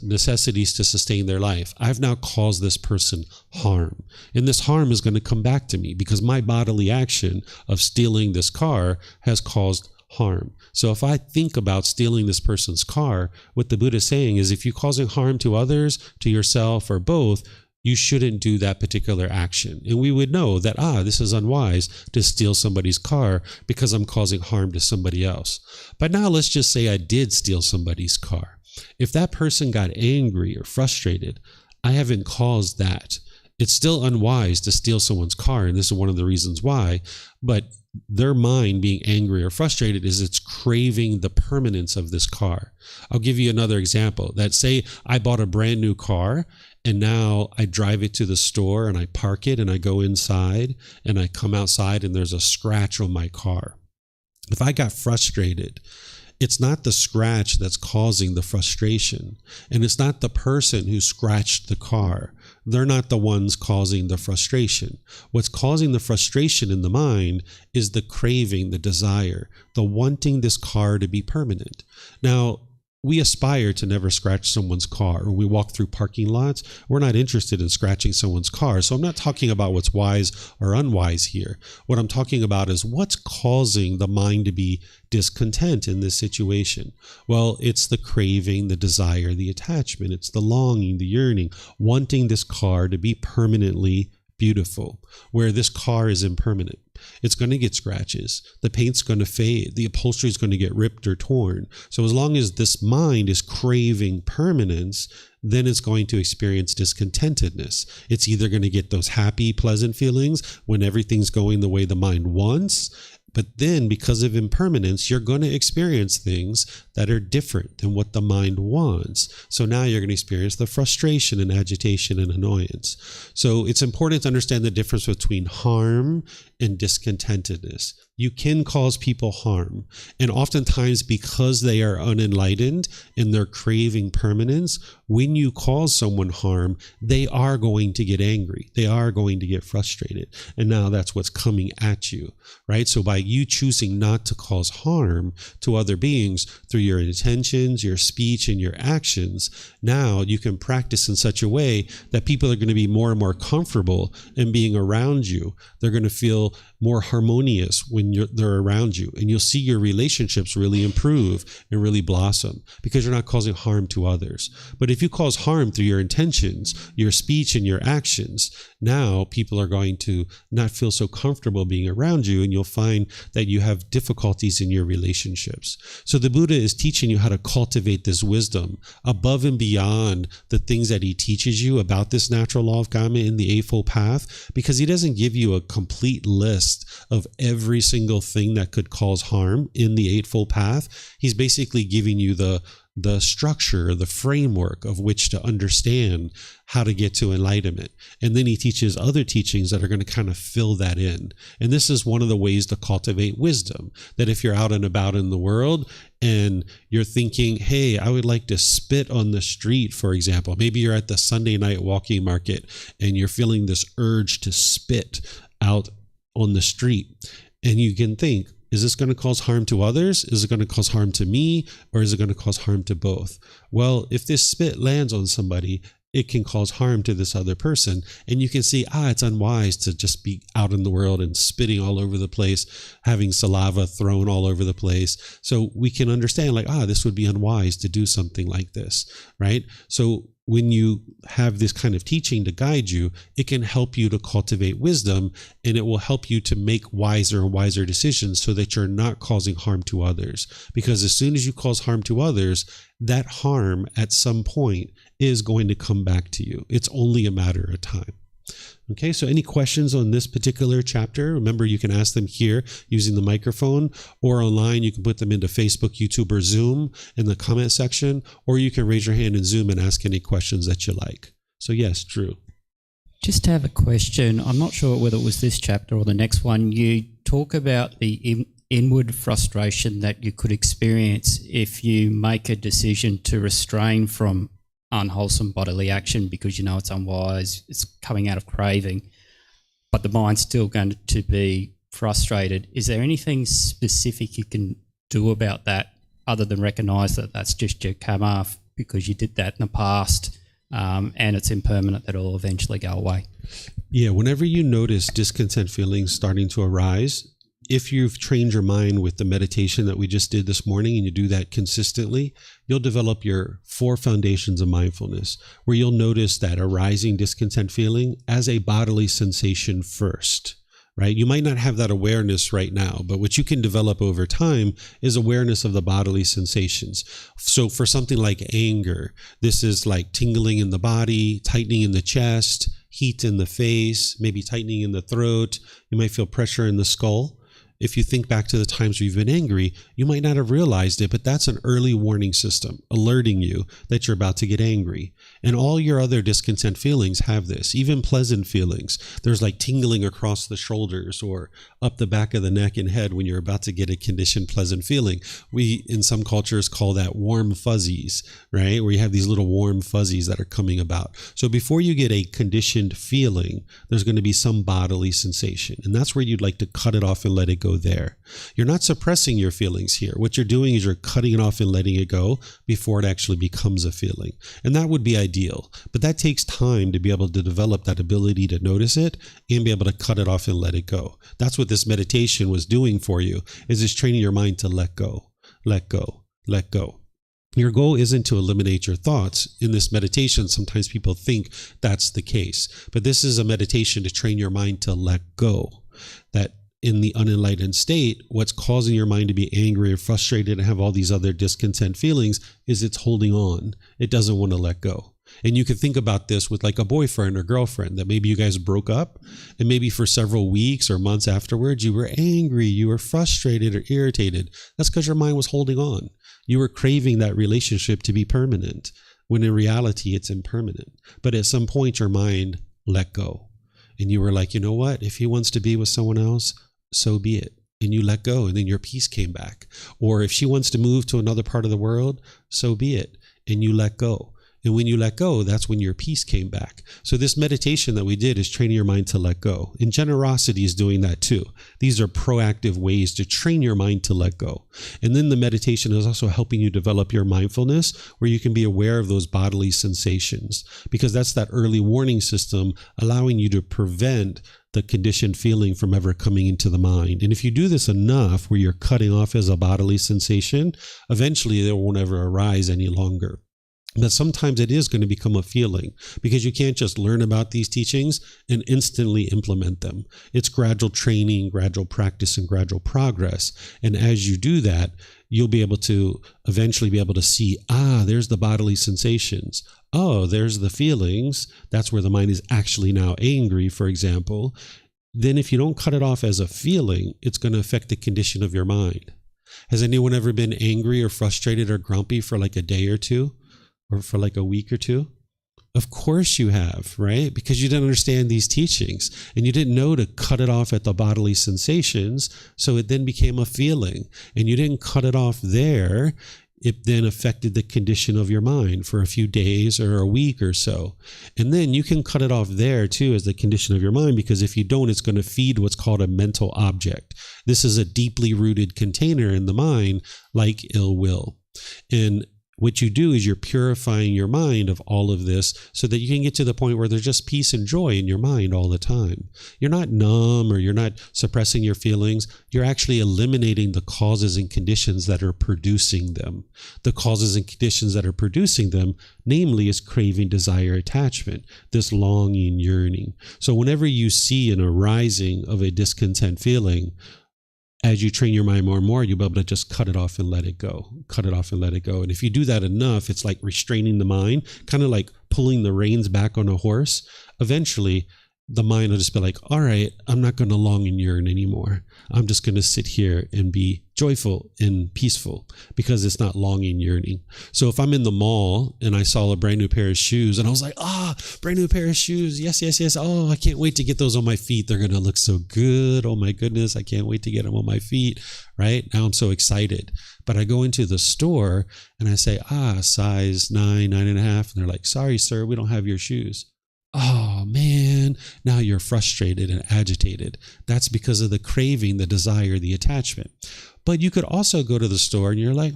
necessities to sustain their life. I've now caused this person harm. And this harm is going to come back to me because my bodily action of stealing this car has caused harm. So if I think about stealing this person's car, what the Buddha is saying is if you're causing harm to others, to yourself, or both, you shouldn't do that particular action. And we would know that, this is unwise to steal somebody's car because I'm causing harm to somebody else. But now let's just say I did steal somebody's car. If that person got angry or frustrated, I haven't caused that. It's still unwise to steal someone's car, and this is one of the reasons why, but their mind being angry or frustrated is it's craving the permanence of this car. I'll give you another example. That say I bought a brand new car and now I drive it to the store and I park it and I go inside and I come outside and there's a scratch on my car. If I got frustrated, it's not the scratch that's causing the frustration, and it's not the person who scratched the car. They're not the ones causing the frustration. What's causing the frustration in the mind is the craving, the desire, the wanting this car to be permanent. Now, we aspire to never scratch someone's car. When we walk through parking lots, we're not interested in scratching someone's car. So I'm not talking about what's wise or unwise here. What I'm talking about is what's causing the mind to be discontent in this situation. Well, it's the craving, the desire, the attachment. It's the longing, the yearning, wanting this car to be permanently beautiful, where this car is impermanent. It's going to get scratches. The paint's going to fade. The upholstery is going to get ripped or torn. So as long as this mind is craving permanence, then it's going to experience discontentedness. It's either going to get those happy, pleasant feelings when everything's going the way the mind wants, but then because of impermanence, you're going to experience things that are different than what the mind wants. So now you're going to experience the frustration and agitation and annoyance. So it's important to understand the difference between harm and discontentedness. You can cause people harm. And oftentimes because they are unenlightened and they're craving permanence, when you cause someone harm, they are going to get angry. They are going to get frustrated. And now that's what's coming at you, right? So by you choosing not to cause harm to other beings through your intentions, your speech, and your actions, now you can practice in such a way that people are going to be more and more comfortable in being around you. They're going to feel more harmonious when they're around you, and you'll see your relationships really improve and really blossom because you're not causing harm to others. But if you cause harm through your intentions, your speech, and your actions, now people are going to not feel so comfortable being around you, and you'll find that you have difficulties in your relationships. So the Buddha is teaching you how to cultivate this wisdom above and beyond the things that he teaches you about this natural law of Kamma in the Eightfold Path, because he doesn't give you a complete list of every single thing that could cause harm in the Eightfold Path. He's basically giving you the the structure, the framework of which to understand how to get to enlightenment. And then he teaches other teachings that are going to kind of fill that in. And this is one of the ways to cultivate wisdom, that if you're out and about in the world and you're thinking, hey, I would like to spit on the street, for example. Maybe you're at the Sunday night walking market and you're feeling this urge to spit out on the street. And you can think, is this going to cause harm to others? Is it going to cause harm to me? Or is it going to cause harm to both? Well, if this spit lands on somebody, it can cause harm to this other person. And you can see, it's unwise to just be out in the world and spitting all over the place, having saliva thrown all over the place. So we can understand this would be unwise to do something like this, right? So when you have this kind of teaching to guide you, it can help you to cultivate wisdom, and it will help you to make wiser and wiser decisions so that you're not causing harm to others. Because as soon as you cause harm to others, that harm at some point is going to come back to you. It's only a matter of time. Okay, so any questions on this particular chapter? Remember, you can ask them here using the microphone, or online. You can put them into Facebook, YouTube, or Zoom in the comment section, or you can raise your hand in Zoom and ask any questions that you like. So yes, Drew. Just to have a question. I'm not sure whether it was this chapter or the next one. You talk about the inward frustration that you could experience if you make a decision to restrain from unwholesome bodily action because you know it's unwise, it's coming out of craving, but the mind's still going to be frustrated. Is there anything specific you can do about that other than recognise that that's just your Kamma because you did that in the past and it's impermanent, that it'll eventually go away? Yeah, whenever you notice discontent feelings starting to arise, if you've trained your mind with the meditation that we just did this morning and you do that consistently, you'll develop your 4 foundations of mindfulness, where you'll notice that arising discontent feeling as a bodily sensation first, right? You might not have that awareness right now, but what you can develop over time is awareness of the bodily sensations. So for something like anger, this is like tingling in the body, tightening in the chest, heat in the face, maybe tightening in the throat. You might feel pressure in the skull. If you think back to the times where you've been angry, you might not have realized it, but that's an early warning system alerting you that you're about to get angry. And all your other discontent feelings have this, even pleasant feelings. There's like tingling across the shoulders or up the back of the neck and head when you're about to get a conditioned pleasant feeling. We, in some cultures, call that warm fuzzies, right? Where you have these little warm fuzzies that are coming about. So before you get a conditioned feeling, there's going to be some bodily sensation. And that's where you'd like to cut it off and let it go there. You're not suppressing your feelings here. What you're doing is you're cutting it off and letting it go before it actually becomes a feeling. And that would be ideal, but that takes time to be able to develop that ability to notice it and be able to cut it off and let it go. That's what this meditation was doing for you, is just training your mind to let go, let go, let go. Your goal isn't to eliminate your thoughts. In this meditation, sometimes people think that's the case, but this is a meditation to train your mind to let go. That in the unenlightened state, what's causing your mind to be angry or frustrated and have all these other discontent feelings is it's holding on. It doesn't want to let go. And you could think about this with like a boyfriend or girlfriend that maybe you guys broke up, and maybe for several weeks or months afterwards, you were angry, you were frustrated or irritated. That's because your mind was holding on. You were craving that relationship to be permanent, when in reality, it's impermanent. But at some point, your mind let go. And you were like, you know what? If he wants to be with someone else, so be it. And you let go, and then your peace came back. Or if she wants to move to another part of the world, so be it. And you let go. And when you let go, that's when your peace came back. So this meditation that we did is training your mind to let go. And generosity is doing that too. These are proactive ways to train your mind to let go. And then the meditation is also helping you develop your mindfulness, where you can be aware of those bodily sensations, because that's that early warning system allowing you to prevent the conditioned feeling from ever coming into the mind. And if you do this enough, where you're cutting off as a bodily sensation, eventually it won't ever arise any longer. But sometimes it is going to become a feeling, because you can't just learn about these teachings and instantly implement them. It's gradual training, gradual practice, and gradual progress. And as you do that, you'll be able to eventually be able to see, there's the bodily sensations. Oh, there's the feelings. That's where the mind is actually now angry, for example. Then if you don't cut it off as a feeling, it's going to affect the condition of your mind. Has anyone ever been angry or frustrated or grumpy for like a day or two, or for like a week or two? Of course you have, right? Because you didn't understand these teachings and you didn't know to cut it off at the bodily sensations. So it then became a feeling, and you didn't cut it off there. It then affected the condition of your mind for a few days or a week or so. And then you can cut it off there too as the condition of your mind, because if you don't, it's going to feed what's called a mental object. This is a deeply rooted container in the mind, like ill will. And what you do is you're purifying your mind of all of this so that you can get to the point where there's just peace and joy in your mind all the time. You're not numb or you're not suppressing your feelings. You're actually eliminating the causes and conditions that are producing them. The causes and conditions that are producing them, namely, is craving, desire, attachment, this longing, yearning. So whenever you see an arising of a discontent feeling, as you train your mind more and more, you'll be able to just cut it off and let it go. Cut it off and let it go. And if you do that enough, it's like restraining the mind, kind of like pulling the reins back on a horse. Eventually, the mind will just be like, all right, I'm not going to long and yearn anymore. I'm just going to sit here and be joyful and peaceful because it's not longing, yearning. So if I'm in the mall and I saw a brand new pair of shoes and I was like, brand new pair of shoes. Yes, yes, yes. Oh, I can't wait to get those on my feet. They're going to look so good. Oh my goodness. I can't wait to get them on my feet. Right now I'm so excited. But I go into the store and I say, size 9, 9.5. And they're like, sorry, sir, we don't have your shoes. Oh man, now you're frustrated and agitated. That's because of the craving, the desire, the attachment. But you could also go to the store and you're like,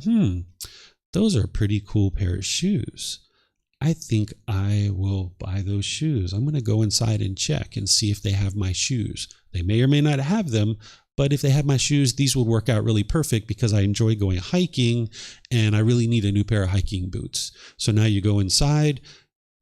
those are a pretty cool pair of shoes. I think I will buy those shoes. I'm going to go inside and check and see if they have my shoes. They may or may not have them, but if they have my shoes, these would work out really perfect because I enjoy going hiking and I really need a new pair of hiking boots. So now you go inside.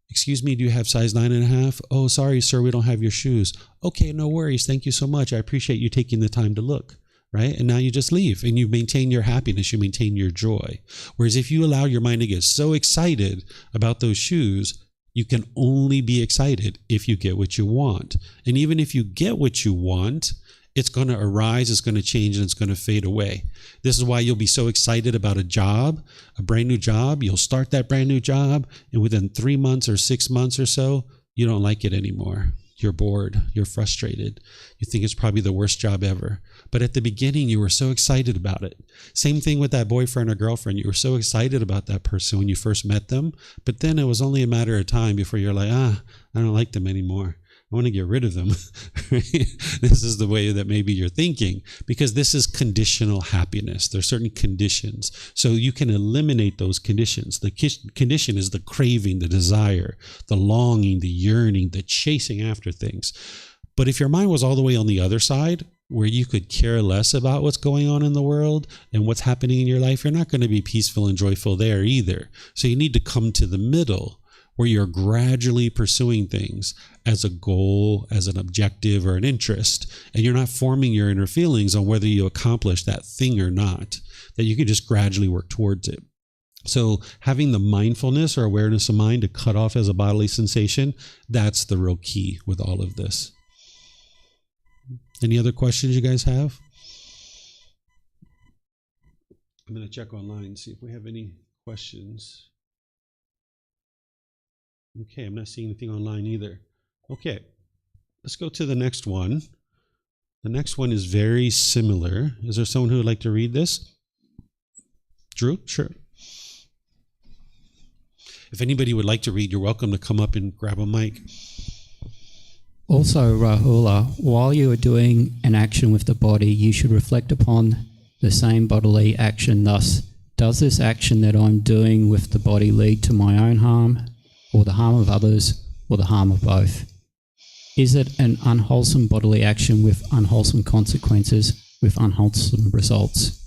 Excuse me, do you have size 9.5? Oh, sorry, sir, we don't have your shoes. Okay, no worries. Thank you so much. I appreciate you taking the time to look, right? And now you just leave and you maintain your happiness. You maintain your joy. Whereas if you allow your mind to get so excited about those shoes, you can only be excited if you get what you want. And even if you get what you want, it's going to arise, it's going to change, and it's going to fade away. This is why you'll be so excited about a job, a brand new job. You'll start that brand new job, and within 3 months or 6 months or so, you don't like it anymore. You're bored. You're frustrated. You think it's probably the worst job ever. But at the beginning, you were so excited about it. Same thing with that boyfriend or girlfriend. You were so excited about that person when you first met them. But then it was only a matter of time before you're like, I don't like them anymore. I want to get rid of them. This is the way that maybe you're thinking, because this is conditional happiness. There's certain conditions. So you can eliminate those conditions. The condition is the craving, the desire, the longing, the yearning, the chasing after things. But if your mind was all the way on the other side, where you could care less about what's going on in the world and what's happening in your life, you're not going to be peaceful and joyful there either. So you need to come to the middle, where you're gradually pursuing things as a goal, as an objective or an interest, and you're not forming your inner feelings on whether you accomplish that thing or not, that you can just gradually work towards it. So having the mindfulness or awareness of mind to cut off as a bodily sensation, that's the real key with all of this. Any other questions you guys have? I'm going to check online and see if we have any questions. Okay, I'm not seeing anything online either. Okay, let's go to the next one. The next one is very similar. Is there someone who would like to read this? Drew? Sure. If anybody would like to read, you're welcome to come up and grab a mic. Also, Rahula, while you are doing an action with the body, you should reflect upon the same bodily action. Thus, does this action that I'm doing with the body lead to my own harm, or the harm of others, or the harm of both? Is it an unwholesome bodily action with unwholesome consequences, with unwholesome results?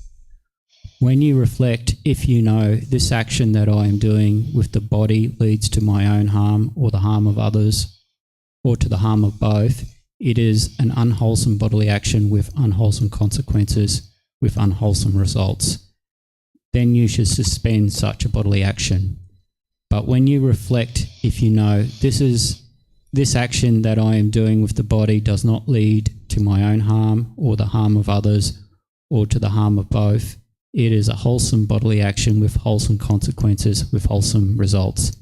When you reflect, if you know this action that I am doing with the body leads to my own harm, or the harm of others, or to the harm of both, it is an unwholesome bodily action with unwholesome consequences, with unwholesome results. Then you should suspend such a bodily action. But when you reflect, if you know this action that I am doing with the body does not lead to my own harm or the harm of others or to the harm of both, it is a wholesome bodily action with wholesome consequences, with wholesome results,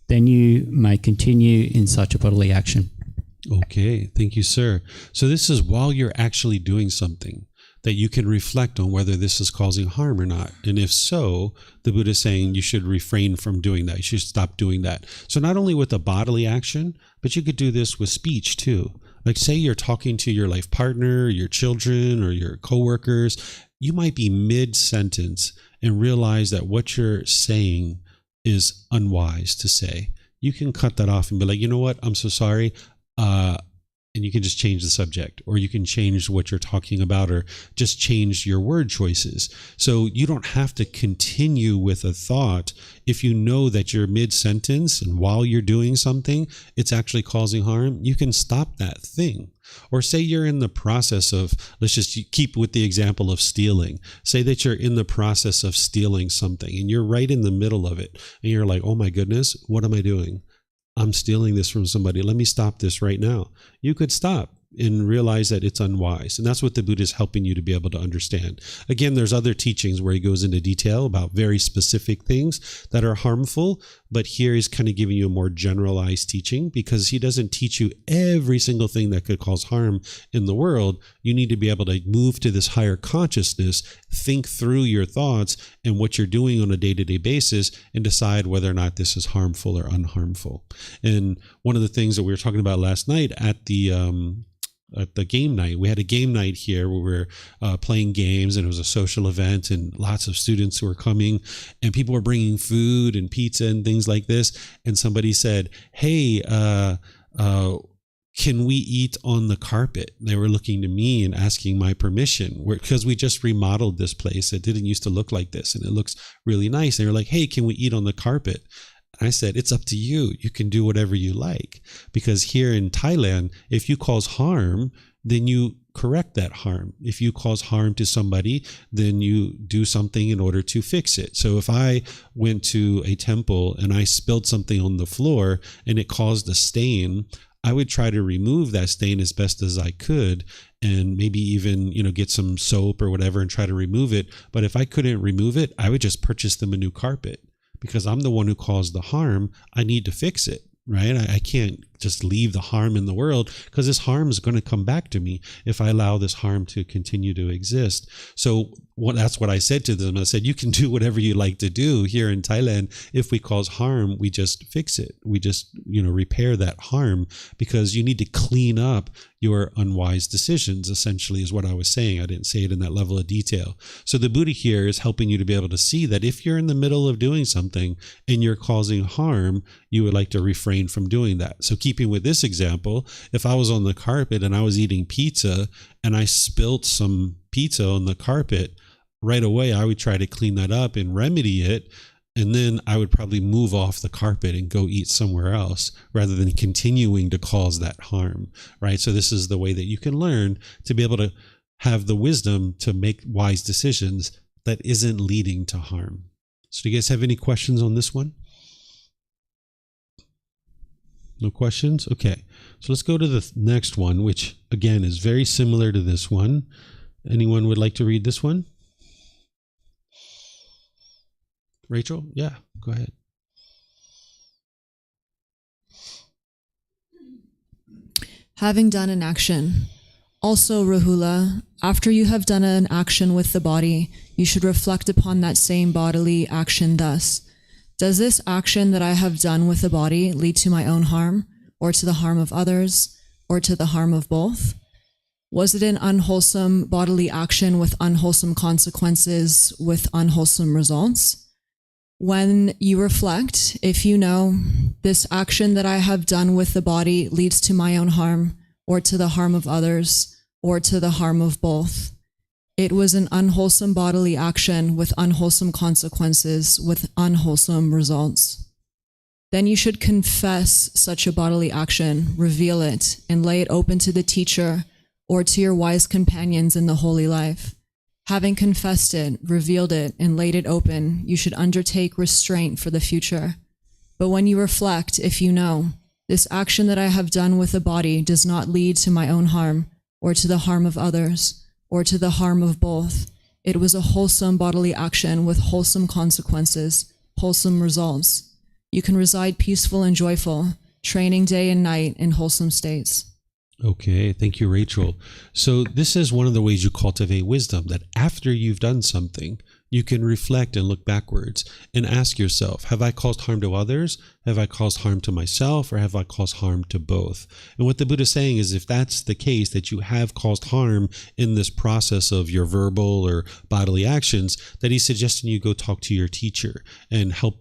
then you may continue in such a bodily action. Okay, thank you, sir. So this is while you're actually doing something that you can reflect on whether this is causing harm or not. And if so, the Buddha is saying you should refrain from doing that. You should stop doing that. So not only with the bodily action, but you could do this with speech too. Like say you're talking to your life partner, your children, or your coworkers. You might be mid-sentence and realize that what you're saying is unwise to say. You can cut that off and be like, you know what, I'm so sorry. And you can just change the subject, or you can change what you're talking about, or just change your word choices. So you don't have to continue with a thought if you know that you're mid-sentence and while you're doing something, it's actually causing harm. You can stop that thing. Or say you're in the process of, let's just keep with the example of stealing. Say that you're in the process of stealing something and you're right in the middle of it. And you're like, oh my goodness, what am I doing? I'm stealing this from somebody. Let me stop this right now. You could stop and realize that it's unwise. And that's what the Buddha is helping you to be able to understand. Again, there's other teachings where he goes into detail about very specific things that are harmful, but here he's kind of giving you a more generalized teaching because he doesn't teach you every single thing that could cause harm in the world. You need to be able to move to this higher consciousness, think through your thoughts and what you're doing on a day-to-day basis and decide whether or not this is harmful or unharmful. And one of the things that we were talking about last night at the game night. We had a game night here where we were playing games, and it was a social event, and lots of students who were coming, and people were bringing food and pizza and things like this. And somebody said, hey, can we eat on the carpet? They were looking to me and asking my permission because we just remodeled this place. It didn't used to look like this, and it looks really nice. They were like, hey, can we eat on the carpet? I said, it's up to you. You can do whatever you like. Because here in Thailand, if you cause harm, then you correct that harm. If you cause harm to somebody, then you do something in order to fix it. So if I went to a temple and I spilled something on the floor and it caused a stain, I would try to remove that stain as best as I could, and maybe even, get some soap or whatever and try to remove it. But if I couldn't remove it, I would just purchase them a new carpet. Because I'm the one who caused the harm, I need to fix it, right? I can't just leave the harm in the world because this harm is going to come back to me if I allow this harm to continue to exist. So that's what I said to them. I said, you can do whatever you like to do here in Thailand. If we cause harm, we just fix it. We just, repair that harm because you need to clean up your unwise decisions, essentially, is what I was saying. I didn't say it in that level of detail. So the Buddha here is helping you to be able to see that if you're in the middle of doing something and you're causing harm, you would like to refrain from doing that. So keeping with this example, if I was on the carpet and I was eating pizza and I spilt some pizza on the carpet, right away I would try to clean that up and remedy it. And then I would probably move off the carpet and go eat somewhere else rather than continuing to cause that harm, right? So this is the way that you can learn to be able to have the wisdom to make wise decisions that isn't leading to harm. So do you guys have any questions on this one? No questions? Okay. So let's go to the next one, which again is very similar to this one. Anyone would like to read this one? Rachel? Yeah, go ahead. Having done an action. Also, Rahula, after you have done an action with the body, you should reflect upon that same bodily action thus. Does this action that I have done with the body lead to my own harm, or to the harm of others, or to the harm of both? Was it an unwholesome bodily action with unwholesome consequences, with unwholesome results? When you reflect, if you know, this action that I have done with the body leads to my own harm, or to the harm of others, or to the harm of both. It was an unwholesome bodily action with unwholesome consequences, with unwholesome results. Then you should confess such a bodily action, reveal it, and lay it open to the teacher or to your wise companions in the holy life. Having confessed it, revealed it, and laid it open, you should undertake restraint for the future. But when you reflect, if you know, this action that I have done with the body does not lead to my own harm, or to the harm of others, or to the harm of both, It was a wholesome bodily action with wholesome consequences, wholesome results. You can reside peaceful and joyful, training day and night in wholesome states. Okay, thank you, Rachel. So this is one of the ways you cultivate wisdom, that after you've done something, you can reflect and look backwards and ask yourself, have I caused harm to others? Have I caused harm to myself? Or have I caused harm to both? And what the Buddha is saying is, if that's the case, that you have caused harm in this process of your verbal or bodily actions, that he's suggesting you go talk to your teacher and help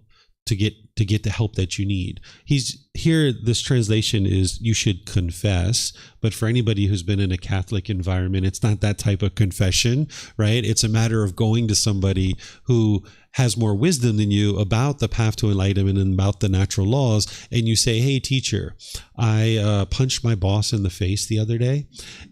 to get the help that you need. He's here, this translation is you should confess, but for anybody who's been in a Catholic environment, it's not that type of confession, right? It's a matter of going to somebody who has more wisdom than you about the path to enlightenment and about the natural laws, and you say, hey, teacher, I punched my boss in the face the other day,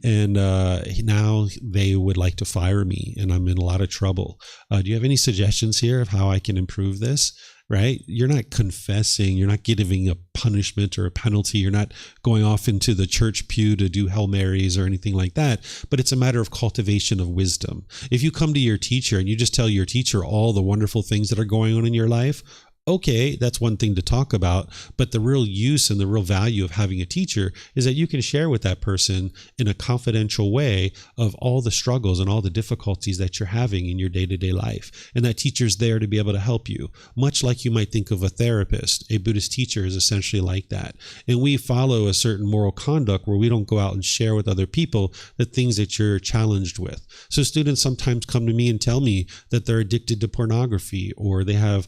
and now they would like to fire me, and I'm in a lot of trouble. Do you have any suggestions here of how I can improve this? Right? You're not confessing. You're not giving a punishment or a penalty. You're not going off into the church pew to do Hail Marys or anything like that. But it's a matter of cultivation of wisdom. If you come to your teacher and you just tell your teacher all the wonderful things that are going on in your life, okay, that's one thing to talk about, but the real use and the real value of having a teacher is that you can share with that person in a confidential way of all the struggles and all the difficulties that you're having in your day-to-day life. And that teacher's there to be able to help you, much like you might think of a therapist. A Buddhist teacher is essentially like that. And we follow a certain moral conduct where we don't go out and share with other people the things that you're challenged with. So students sometimes come to me and tell me that they're addicted to pornography, or they have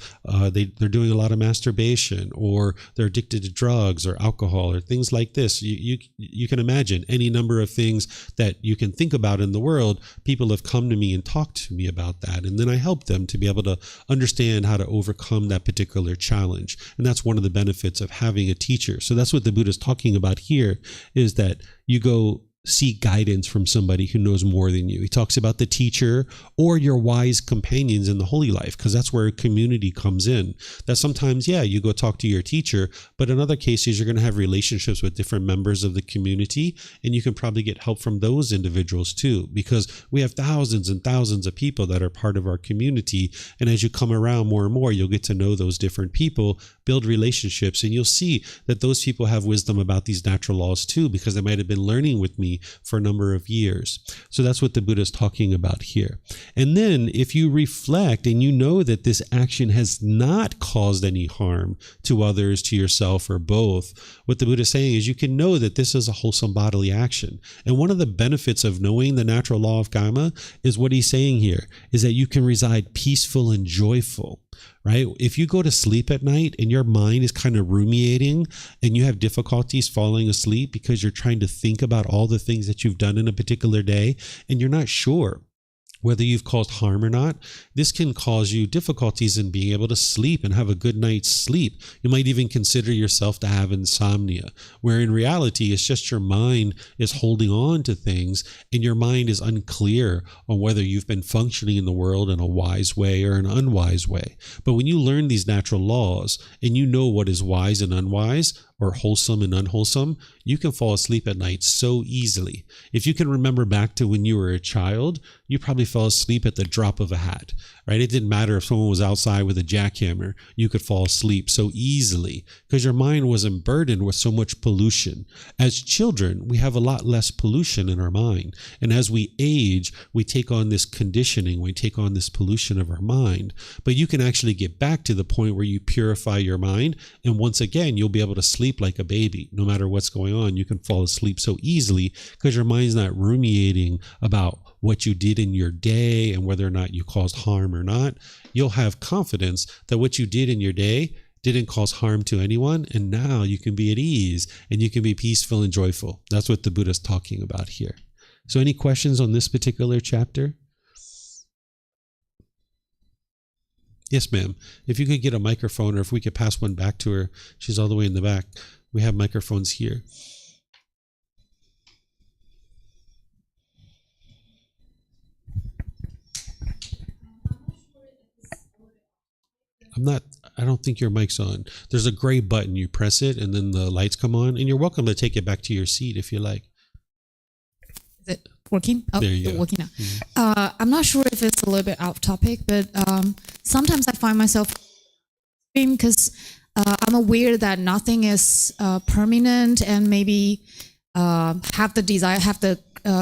they're doing a lot of masturbation, or they're addicted to drugs or alcohol or things like this. You can imagine any number of things that you can think about in the world. People have come to me and talked to me about that, and then I help them to be able to understand how to overcome that particular challenge. And that's one of the benefits of having a teacher. So that's what the Buddha is talking about here, is that you go seek guidance from somebody who knows more than you. He talks about the teacher or your wise companions in the holy life, because that's where community comes in. That sometimes, yeah, you go talk to your teacher, but in other cases, you're going to have relationships with different members of the community, and you can probably get help from those individuals too, because we have thousands and thousands of people that are part of our community. And as you come around more and more, you'll get to know those different people, build relationships, and you'll see that those people have wisdom about these natural laws too, because they might have been learning with me for a number of years. So that's what the Buddha is talking about here. And then if you reflect and you know that this action has not caused any harm to others, to yourself, or both, what the Buddha is saying is you can know that this is a wholesome bodily action. And one of the benefits of knowing the natural law of Kamma is what he's saying here, is that you can reside peaceful and joyful. Right? If you go to sleep at night and your mind is kind of ruminating and you have difficulties falling asleep because you're trying to think about all the things that you've done in a particular day and you're not sure whether you've caused harm or not, this can cause you difficulties in being able to sleep and have a good night's sleep. You might even consider yourself to have insomnia, where in reality, it's just your mind is holding on to things and your mind is unclear on whether you've been functioning in the world in a wise way or an unwise way. But when you learn these natural laws and you know what is wise and unwise, or wholesome and unwholesome, you can fall asleep at night so easily. If you can remember back to when you were a child, you probably fell asleep at the drop of a hat, right? It didn't matter if someone was outside with a jackhammer, you could fall asleep so easily because your mind wasn't burdened with so much pollution. As children, we have a lot less pollution in our mind. And as we age, we take on this conditioning, we take on this pollution of our mind. But you can actually get back to the point where you purify your mind. And once again, you'll be able to sleep like a baby. No matter what's going on, you can fall asleep so easily because your mind's not ruminating about what you did in your day and whether or not you caused harm or not. You'll have confidence that what you did in your day didn't cause harm to anyone, and now you can be at ease and you can be peaceful and joyful. That's what the Buddha's talking about here. So any questions on this particular chapter? Yes, ma'am. If you could get a microphone, or if we could pass one back to her. She's all the way in the back. We have microphones here. I don't think your mic's on. There's a gray button. You press it and then the lights come on, and you're welcome to take it back to your seat if you like. working? Oh, There you go. working now. I'm not sure if it's a little bit out of topic, but sometimes I find myself because I'm aware that nothing is permanent, and maybe have the desire, have the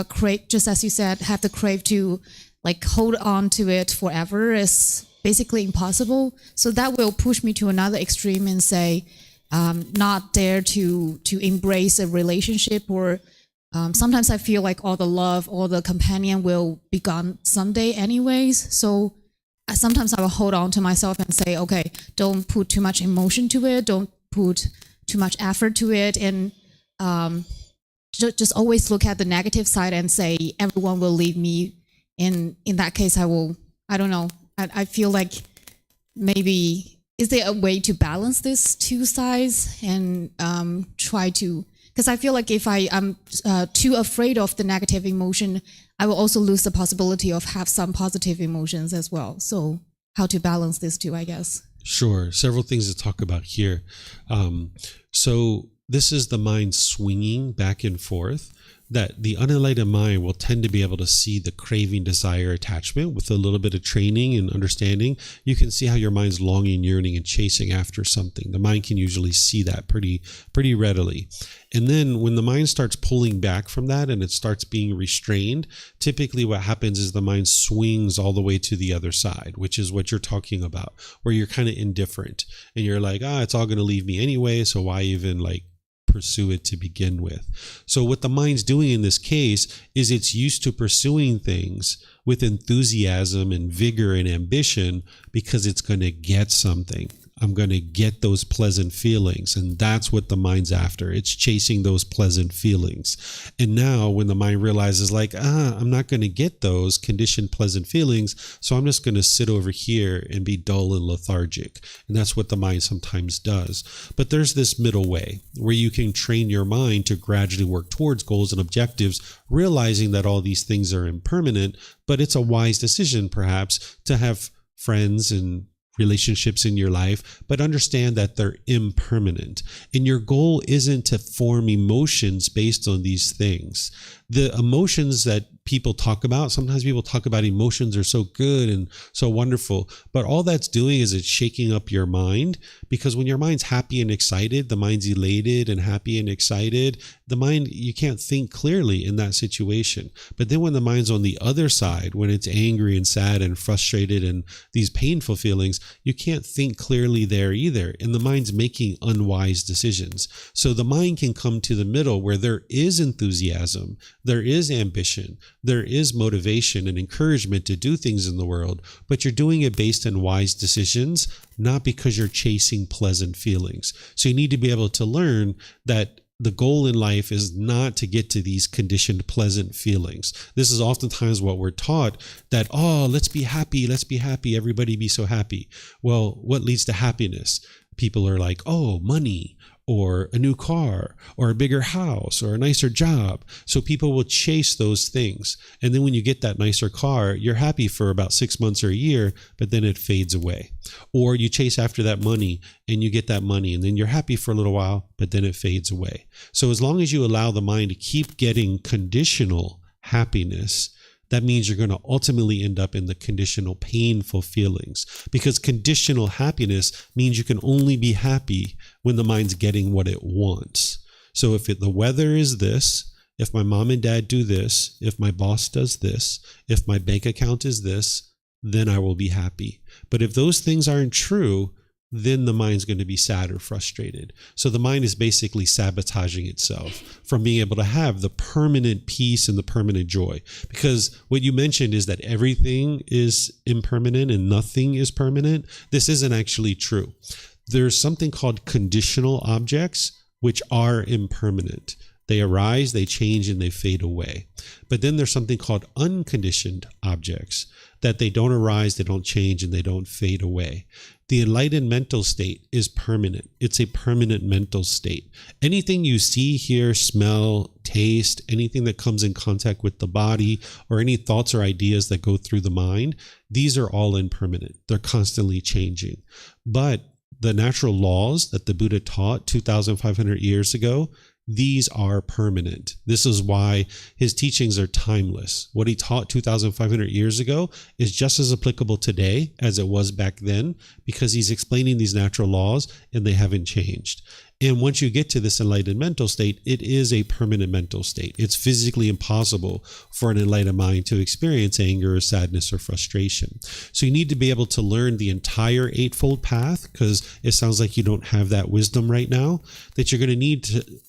crave, just as you said, have the crave to like hold on to it forever is basically impossible. So that will push me to another extreme and say, not dare to embrace a relationship, or sometimes I feel like all the love, all the companion will be gone someday anyways. So sometimes I will hold on to myself and say, okay, don't put too much emotion to it, don't put too much effort to it, and just always look at the negative side and say everyone will leave me. In that case, I don't know. I feel like maybe, is there a way to balance these two sides and try to, because I feel like if I'm too afraid of the negative emotion, I will also lose the possibility of have some positive emotions as well. So how to balance these two, I guess. Sure. Several things to talk about here. So this is the mind swinging back and forth, that the unenlightened mind will tend to be able to see the craving, desire, attachment. With a little bit of training and understanding, you can see how your mind's longing, yearning, and chasing after something. The mind can usually see that pretty readily. And then when the mind starts pulling back from that and it starts being restrained, typically what happens is the mind swings all the way to the other side, which is what you're talking about, where you're kind of indifferent and you're like, it's all going to leave me anyway, so why even like pursue it to begin with? So what the mind's doing in this case is it's used to pursuing things with enthusiasm and vigor and ambition because it's going to get something. I'm going to get those pleasant feelings. And that's what the mind's after. It's chasing those pleasant feelings. And now when the mind realizes like, I'm not going to get those conditioned pleasant feelings, so I'm just going to sit over here and be dull and lethargic. And that's what the mind sometimes does. But there's this middle way where you can train your mind to gradually work towards goals and objectives, realizing that all these things are impermanent, but it's a wise decision perhaps to have friends and relationships in your life, but understand that they're impermanent. And your goal isn't to form emotions based on these things. The emotions that people talk about, sometimes people talk about emotions are so good and so wonderful, but all that's doing is it's shaking up your mind, because when your mind's happy and excited, the mind's elated and happy and excited, the mind, you can't think clearly in that situation. But then when the mind's on the other side, when it's angry and sad and frustrated and these painful feelings, you can't think clearly there either. And the mind's making unwise decisions. So the mind can come to the middle where there is enthusiasm, there is ambition, there is motivation and encouragement to do things in the world, but you're doing it based on wise decisions, not because you're chasing pleasant feelings. So you need to be able to learn that the goal in life is not to get to these conditioned pleasant feelings. This is oftentimes what we're taught, that, let's be happy, everybody be so happy. Well, what leads to happiness? People are like, money, or a new car, or a bigger house, or a nicer job. So people will chase those things. And then when you get that nicer car, you're happy for about 6 months or a year, but then it fades away. Or you chase after that money and you get that money, and then you're happy for a little while, but then it fades away. So as long as you allow the mind to keep getting conditional happiness, that means you're going to ultimately end up in the conditional painful feelings, because conditional happiness means you can only be happy when the mind's getting what it wants. So if the weather is this, if my mom and dad do this, if my boss does this, if my bank account is this, then I will be happy. But if those things aren't true, then the mind's going to be sad or frustrated. So the mind is basically sabotaging itself from being able to have the permanent peace and the permanent joy. Because what you mentioned is that everything is impermanent and nothing is permanent. This isn't actually true. There's something called conditional objects, which are impermanent. They arise, they change, and they fade away. But then there's something called unconditioned objects, that they don't arise, they don't change, and they don't fade away. The enlightened mental state is permanent. It's a permanent mental state. Anything you see, hear, smell, taste, anything that comes in contact with the body, or any thoughts or ideas that go through the mind, these are all impermanent. They're constantly changing. But the natural laws that the Buddha taught 2,500 years ago, these are permanent. This is why his teachings are timeless. What he taught 2,500 years ago is just as applicable today as it was back then, because he's explaining these natural laws and they haven't changed. And once you get to this enlightened mental state, it is a permanent mental state. It's physically impossible for an enlightened mind to experience anger or sadness or frustration. So you need to be able to learn the entire Eightfold Path, because it sounds like you don't have that wisdom right now, that you're going to need to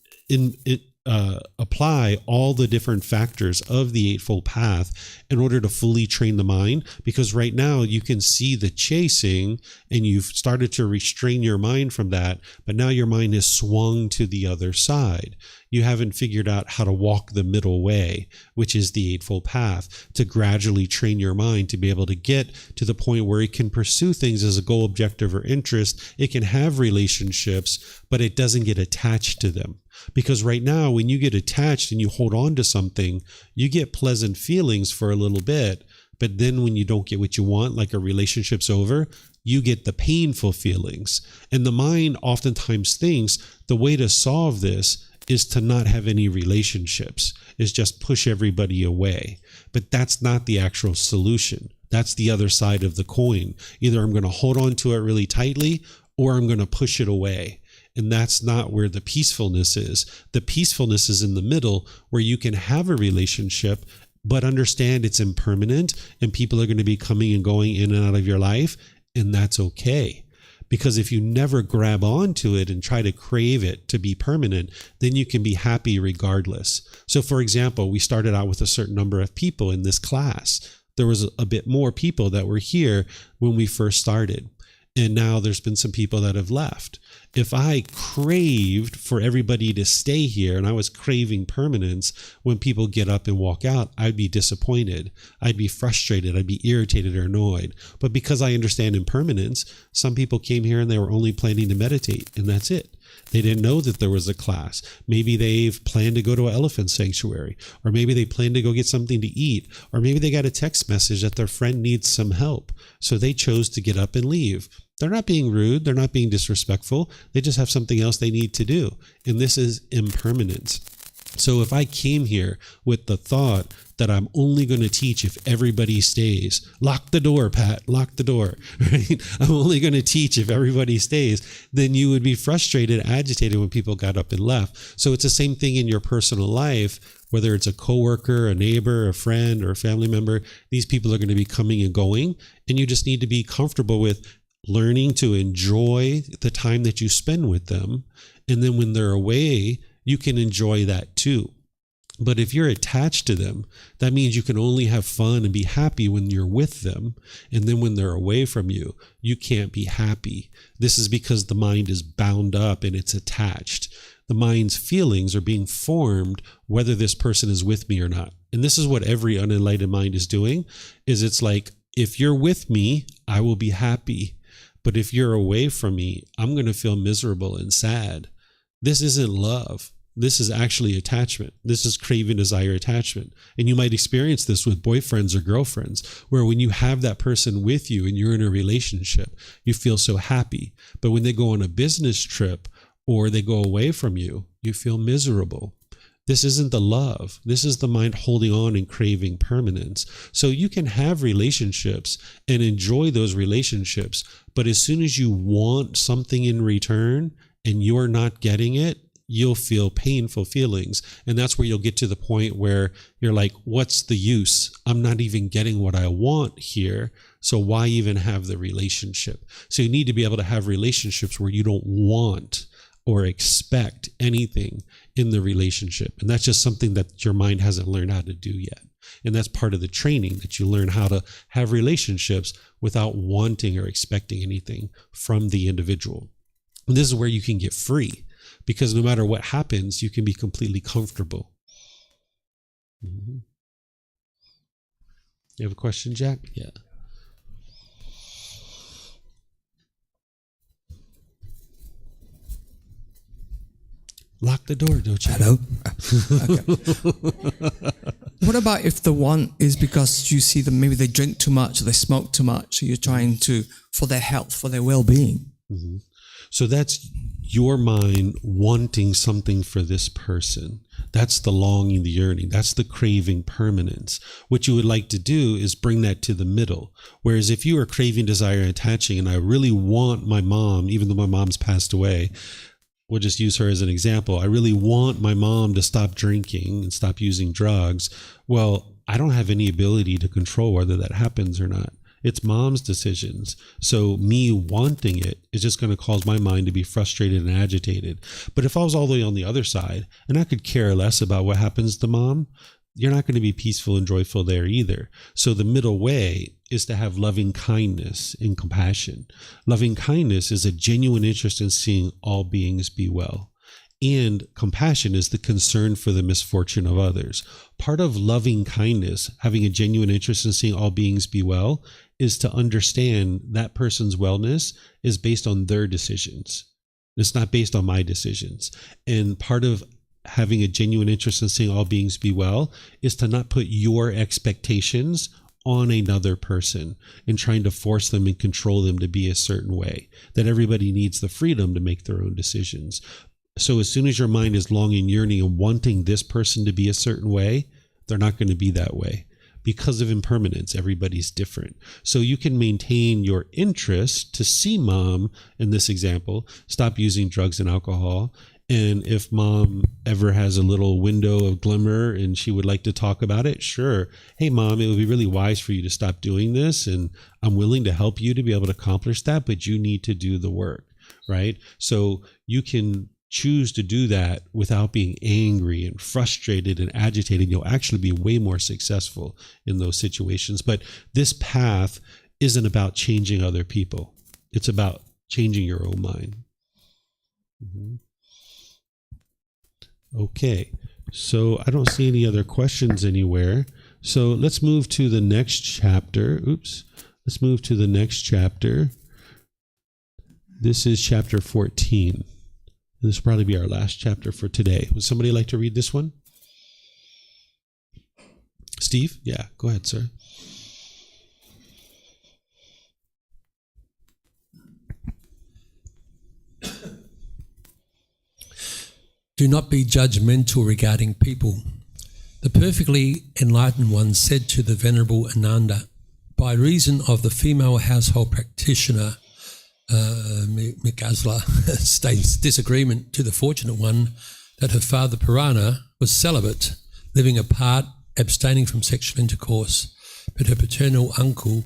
apply all the different factors of the Eightfold Path in order to fully train the mind. Because right now you can see the chasing and you've started to restrain your mind from that, but now your mind is swung to the other side. You haven't figured out how to walk the middle way, which is the Eightfold Path, to gradually train your mind to be able to get to the point where it can pursue things as a goal, objective, or interest. It can have relationships, but it doesn't get attached to them. Because right now, when you get attached and you hold on to something, you get pleasant feelings for a little bit. But then when you don't get what you want, like a relationship's over, you get the painful feelings. And the mind oftentimes thinks the way to solve this is to not have any relationships, is just push everybody away. But that's not the actual solution. That's the other side of the coin. Either I'm going to hold on to it really tightly, or I'm going to push it away. And that's not where the peacefulness is. The peacefulness is in the middle, where you can have a relationship, but understand it's impermanent and people are going to be coming and going in and out of your life. And that's okay. Because if you never grab onto it and try to crave it to be permanent, then you can be happy regardless. So for example, we started out with a certain number of people in this class. There was a bit more people that were here when we first started. And now there's been some people that have left. If I craved for everybody to stay here and I was craving permanence, when people get up and walk out, I'd be disappointed. I'd be frustrated. I'd be irritated or annoyed. But because I understand impermanence, some people came here and they were only planning to meditate, and that's it. They didn't know that there was a class. Maybe they've planned to go to an elephant sanctuary, or maybe they plan to go get something to eat, or maybe they got a text message that their friend needs some help. So they chose to get up and leave. They're not being rude. They're not being disrespectful. They just have something else they need to do. And this is impermanence. So if I came here with the thought that I'm only going to teach if everybody stays, lock the door, Pat, lock the door, right? I'm only going to teach if everybody stays, then you would be frustrated, agitated when people got up and left. So it's the same thing in your personal life, whether it's a coworker, a neighbor, a friend, or a family member. These people are going to be coming and going, and you just need to be comfortable with learning to enjoy the time that you spend with them. And then when they're away, you can enjoy that too. But if you're attached to them, that means you can only have fun and be happy when you're with them. And then when they're away from you, you can't be happy. This is because the mind is bound up and it's attached. The mind's feelings are being formed whether this person is with me or not. And this is what every unenlightened mind is doing, is it's like, if you're with me, I will be happy. But if you're away from me, I'm going to feel miserable and sad. This isn't love. This is actually attachment. This is craving, desire, attachment. And you might experience this with boyfriends or girlfriends, where when you have that person with you and you're in a relationship, you feel so happy. But when they go on a business trip or they go away from you, you feel miserable. This isn't the love. This is the mind holding on and craving permanence. So you can have relationships and enjoy those relationships, but as soon as you want something in return and you're not getting it, you'll feel painful feelings. And that's where you'll get to the point where you're like, what's the use? I'm not even getting what I want here. So why even have the relationship? So you need to be able to have relationships where you don't want or expect anything in the relationship. And that's just something that your mind hasn't learned how to do yet. And that's part of the training, that you learn how to have relationships without wanting or expecting anything from the individual. And this is where you can get free, because no matter what happens, you can be completely comfortable. Mm-hmm. You have a question, Jack? Yeah. Lock the door, don't you? Hello? Okay. What about if the one is because you see them, maybe they drink too much or they smoke too much, so you're trying to, for their health, for their well-being? Mm-hmm. So that's your mind wanting something for this person. That's the longing, the yearning. That's the craving permanence. What you would like to do is bring that to the middle. Whereas if you are craving, desire, and attaching, and I really want my mom, even though my mom's passed away, we'll just use her as an example. I really want my mom to stop drinking and stop using drugs. Well, I don't have any ability to control whether that happens or not. It's mom's decisions. So me wanting it is just going to cause my mind to be frustrated and agitated. But if I was all the way on the other side and I could care less about what happens to mom, you're not going to be peaceful and joyful there either. So the middle way is to have loving kindness and compassion. Loving kindness is a genuine interest in seeing all beings be well. And compassion is the concern for the misfortune of others. Part of loving kindness, having a genuine interest in seeing all beings be well, is to understand that person's wellness is based on their decisions. It's not based on my decisions. And part of having a genuine interest in seeing all beings be well is to not put your expectations on another person and trying to force them and control them to be a certain way. That everybody needs the freedom to make their own decisions. So as soon as your mind is longing, yearning, and wanting this person to be a certain way, they're not going to be that way. Because of impermanence, everybody's different. So you can maintain your interest to see mom, in this example, stop using drugs and alcohol. And if mom ever has a little window of glimmer and she would like to talk about it, sure. Hey, mom, it would be really wise for you to stop doing this. And I'm willing to help you to be able to accomplish that, but you need to do the work, right? So you can choose to do that without being angry and frustrated and agitated. You'll actually be way more successful in those situations. But this path isn't about changing other people. It's about changing your own mind. Okay, so I don't see any other questions anywhere. So let's move to the next chapter. Let's move to the next chapter. This is chapter 14. This will probably be our last chapter for today. Would somebody like to read this one? Steve? Yeah, go ahead, sir. Do not be judgmental regarding people. The perfectly enlightened one said to the Venerable Ananda, by reason of the female household practitioner, Mikasla states disagreement to the fortunate one that her father Purana was celibate, living apart, abstaining from sexual intercourse, but her paternal uncle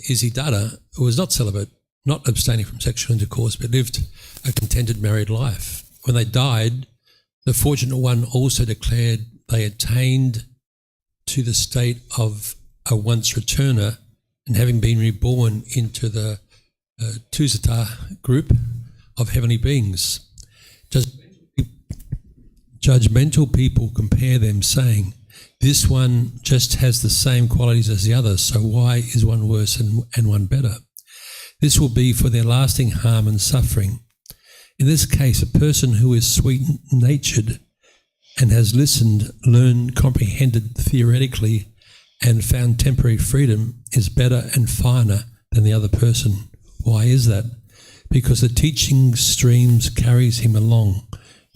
Isiddhata was not celibate, not abstaining from sexual intercourse, but lived a contented married life. When they died, the fortunate one also declared they attained to the state of a once returner, and having been reborn into the Tusata group of heavenly beings. Judgmental people compare them, saying, this one just has the same qualities as the other, so why is one worse and one better? This will be for their lasting harm and suffering. In this case, a person who is sweet-natured and has listened, learned, comprehended theoretically, and found temporary freedom is better and finer than the other person. Why is that? Because the teaching streams carries him along.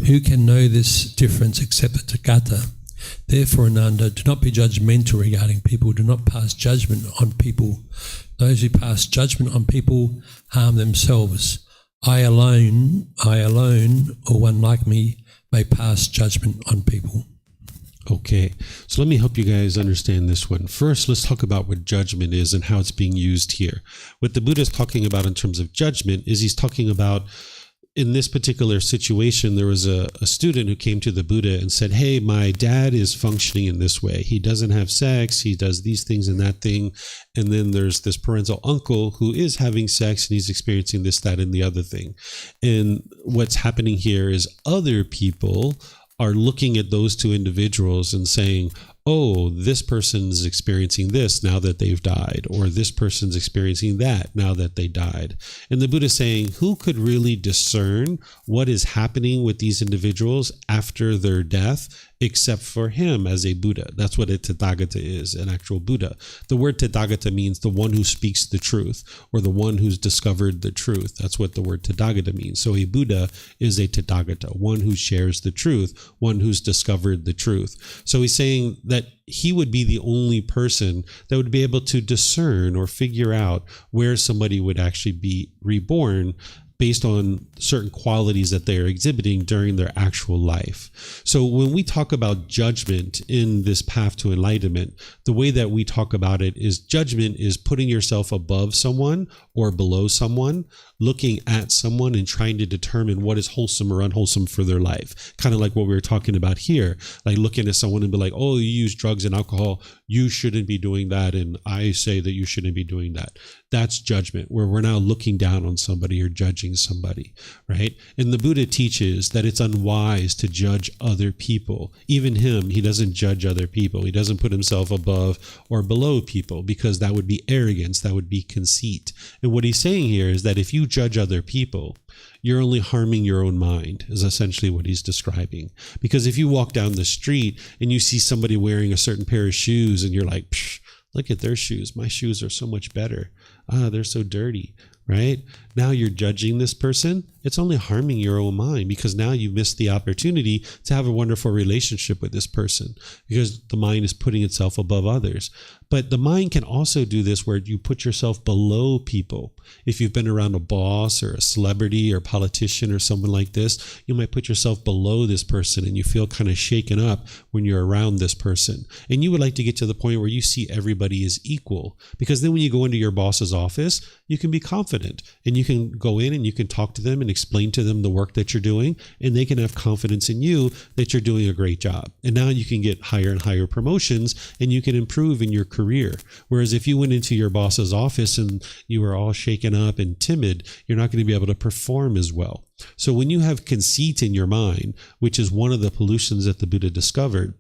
Who can know this difference except the Tathagata? Therefore, Ananda, do not be judgmental regarding people. Do not pass judgment on people. Those who pass judgment on people harm themselves. I alone, or one like me, may pass judgment on people. Okay, so let me help you guys understand this one. First, let's talk about what judgment is and how it's being used here. What the Buddha is talking about in terms of judgment is he's talking about, in this particular situation, there was a student who came to the Buddha and said, hey, my dad is functioning in this way. He doesn't have sex, he does these things and that thing. And then there's this parental uncle who is having sex and he's experiencing this, that, and the other thing. And what's happening here is other people are looking at those two individuals and saying, oh, this person's experiencing this now that they've died, or this person's experiencing that now that they died. And the Buddha is saying, who could really discern what is happening with these individuals after their death, except for him as a Buddha? That's what a Tathagata is, an actual Buddha. The word Tathagata means the one who speaks the truth, or the one who's discovered the truth. That's what the word Tathagata means. So a Buddha is a Tathagata, one who shares the truth, one who's discovered the truth. So he's saying that he would be the only person that would be able to discern or figure out where somebody would actually be reborn based on certain qualities that they are exhibiting during their actual life. So when we talk about judgment in this path to enlightenment, the way that we talk about it is judgment is putting yourself above someone or below someone, looking at someone and trying to determine what is wholesome or unwholesome for their life. Kind of like what we were talking about here, like looking at someone and be like, oh, you use drugs and alcohol, you shouldn't be doing that, and I say that you shouldn't be doing that. That's judgment, where we're now looking down on somebody or judging somebody, right? And the Buddha teaches that it's unwise to judge other people. Even him, he doesn't judge other people. He doesn't put himself above or below people, because that would be arrogance, that would be conceit. And what he's saying here is that if you judge other people, you're only harming your own mind, is essentially what he's describing. Because if you walk down the street and you see somebody wearing a certain pair of shoes and you're like, psh, look at their shoes, my shoes are so much better. They're so dirty, right? Now you're judging this person. It's only harming your own mind, because now you missed the opportunity to have a wonderful relationship with this person, because the mind is putting itself above others. But the mind can also do this where you put yourself below people. If you've been around a boss or a celebrity or politician or someone like this, you might put yourself below this person and you feel kind of shaken up when you're around this person. And you would like to get to the point where you see everybody as equal, because then when you go into your boss's office, you can be confident and you can go in and you can talk to them and explain to them the work that you're doing, and they can have confidence in you that you're doing a great job. And now you can get higher and higher promotions and you can improve in your career. Whereas if you went into your boss's office and you were all shaken up and timid, you're not going to be able to perform as well. So when you have conceit in your mind, which is one of the pollutions that the Buddha discovered,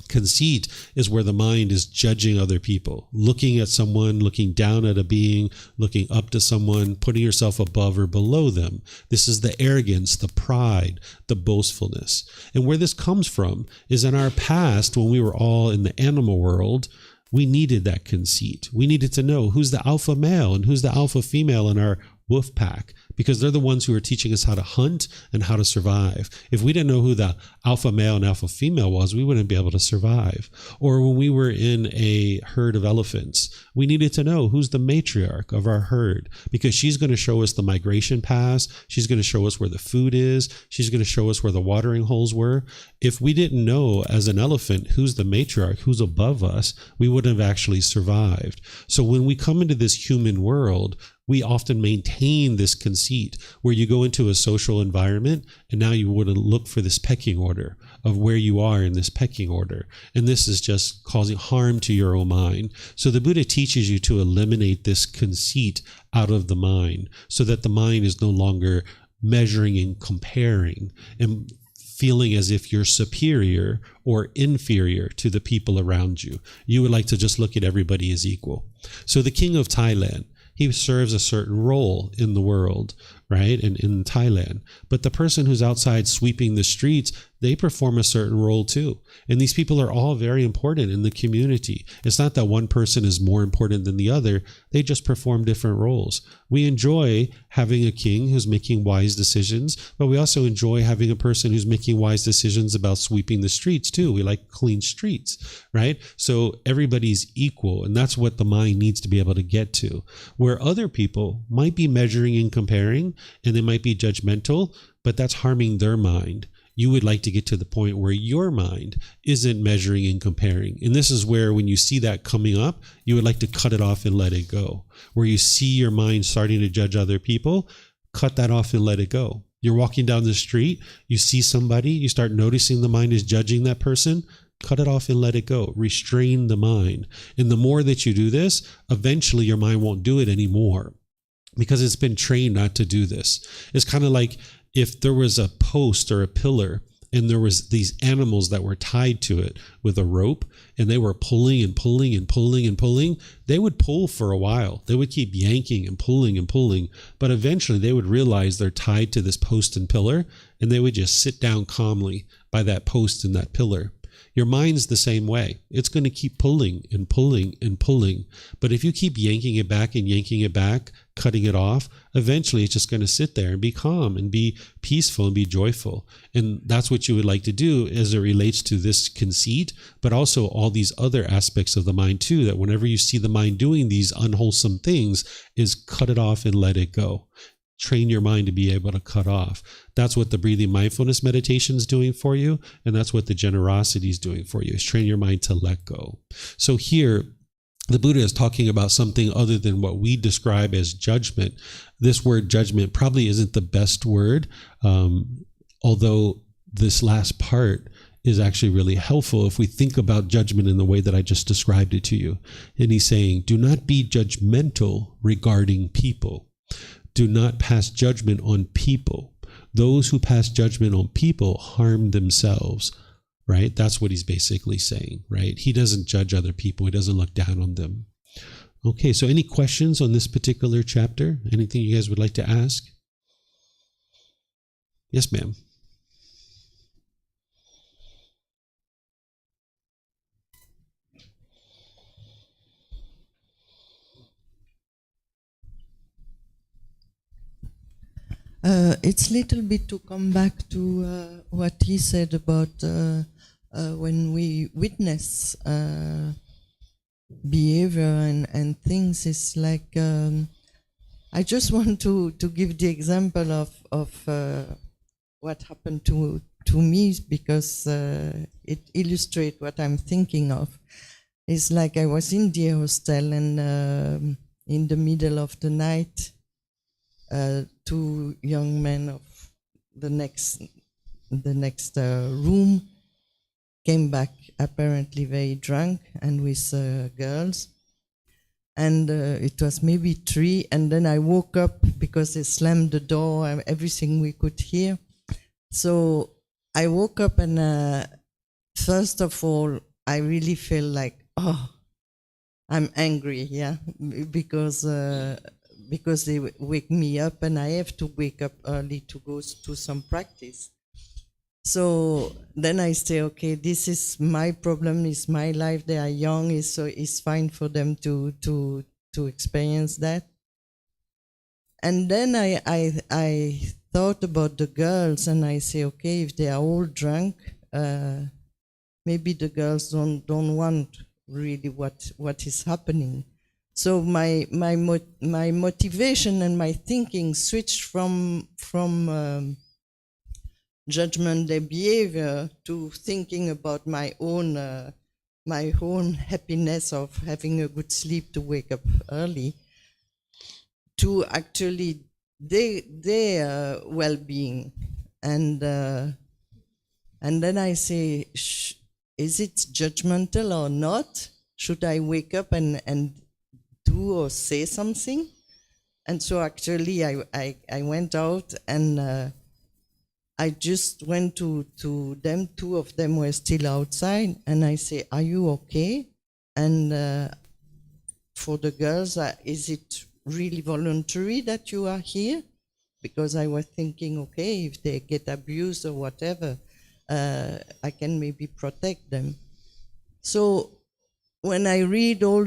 conceit is where the mind is judging other people, looking at someone, looking down at a being, looking up to someone, putting yourself above or below them. This is the arrogance, the pride, the boastfulness. And where this comes from is in our past, when we were all in the animal world, we needed that conceit. We needed to know who's the alpha male and who's the alpha female in our wolf pack, because they're the ones who are teaching us how to hunt and how to survive. If we didn't know who the alpha male and alpha female was, we wouldn't be able to survive. Or when we were in a herd of elephants, we needed to know who's the matriarch of our herd, because she's going to show us the migration paths. She's going to show us where the food is. She's going to show us where the watering holes were. If we didn't know as an elephant who's the matriarch, who's above us, we wouldn't have actually survived. So when we come into this human world, we often maintain this conceit where you go into a social environment and now you want to look for this pecking order of where you are in this pecking order. And this is just causing harm to your own mind. So the Buddha teaches you to eliminate this conceit out of the mind, so that the mind is no longer measuring and comparing and feeling as if you're superior or inferior to the people around you. You would like to just look at everybody as equal. So the king of Thailand, he serves a certain role in the world, right? And in Thailand. But the person who's outside sweeping the streets, they perform a certain role too. And these people are all very important in the community. It's not that one person is more important than the other. They just perform different roles. We enjoy having a king who's making wise decisions, but we also enjoy having a person who's making wise decisions about sweeping the streets too. We like clean streets, right? So everybody's equal, and that's what the mind needs to be able to get to. Where other people might be measuring and comparing, and they might be judgmental, but that's harming their mind. You would like to get to the point where your mind isn't measuring and comparing. And this is where, when you see that coming up, you would like to cut it off and let it go. Where you see your mind starting to judge other people, cut that off and let it go. You're walking down the street, you see somebody, you start noticing the mind is judging that person, cut it off and let it go. Restrain the mind. And the more that you do this, eventually your mind won't do it anymore, because it's been trained not to do this. It's kind of like if there was a post or a pillar and there was these animals that were tied to it with a rope, and they were pulling and pulling and pulling and pulling, they would pull for a while. They would keep yanking and pulling, but eventually they would realize they're tied to this post and pillar, and they would just sit down calmly by that post and that pillar. Your mind's the same way. It's going to keep pulling and pulling and pulling. But if you keep yanking it back and yanking it back, cutting it off, eventually it's just going to sit there and be calm and be peaceful and be joyful. And that's what you would like to do as it relates to this conceit, but also all these other aspects of the mind too, that whenever you see the mind doing these unwholesome things, is cut it off and let it go. Train your mind to be able to cut off. That's what the breathing mindfulness meditation is doing for you, and that's what the generosity is doing for you, is train your mind to let go. So here, the Buddha is talking about something other than what we describe as judgment. This word judgment probably isn't the best word, although this last part is actually really helpful if we think about judgment in the way that I just described it to you. And he's saying, do not be judgmental regarding people. Do not pass judgment on people. Those who pass judgment on people harm themselves, right? That's what he's basically saying, right? He doesn't judge other people. He doesn't look down on them. Okay, so any questions on this particular chapter? Anything you guys would like to ask? Yes, ma'am. It's a little bit to come back to what he said about when we witness behavior and things. It's like I just want to give the example of what happened to me, because it illustrates what I'm thinking of. It's like I was in the hostel, and in the middle of the night, two young men of the next room came back, apparently very drunk, and with girls. And it was maybe 3, and then I woke up because they slammed the door and everything we could hear. So I woke up, and first of all, I really feel like, oh, I'm angry, yeah, because they wake me up, and I have to wake up early to go to some practice. So then I say, okay, this is my problem, it's my life. They are young, so it's fine for them to experience that. And then I thought about the girls, and I say, okay, if they are all drunk, maybe the girls don't want really what is happening. So my motivation and my thinking switched from judgment their behavior to thinking about my own happiness of having a good sleep to wake up early, to actually their well-being. And then I say, is it judgmental or not? Should I wake up and do or say something? And so actually I went out, and I just went to them. 2 of them were still outside, and I say, are you okay? And for the girls, is it really voluntary that you are here? Because I was thinking, okay, if they get abused or whatever, I can maybe protect them. So when I read all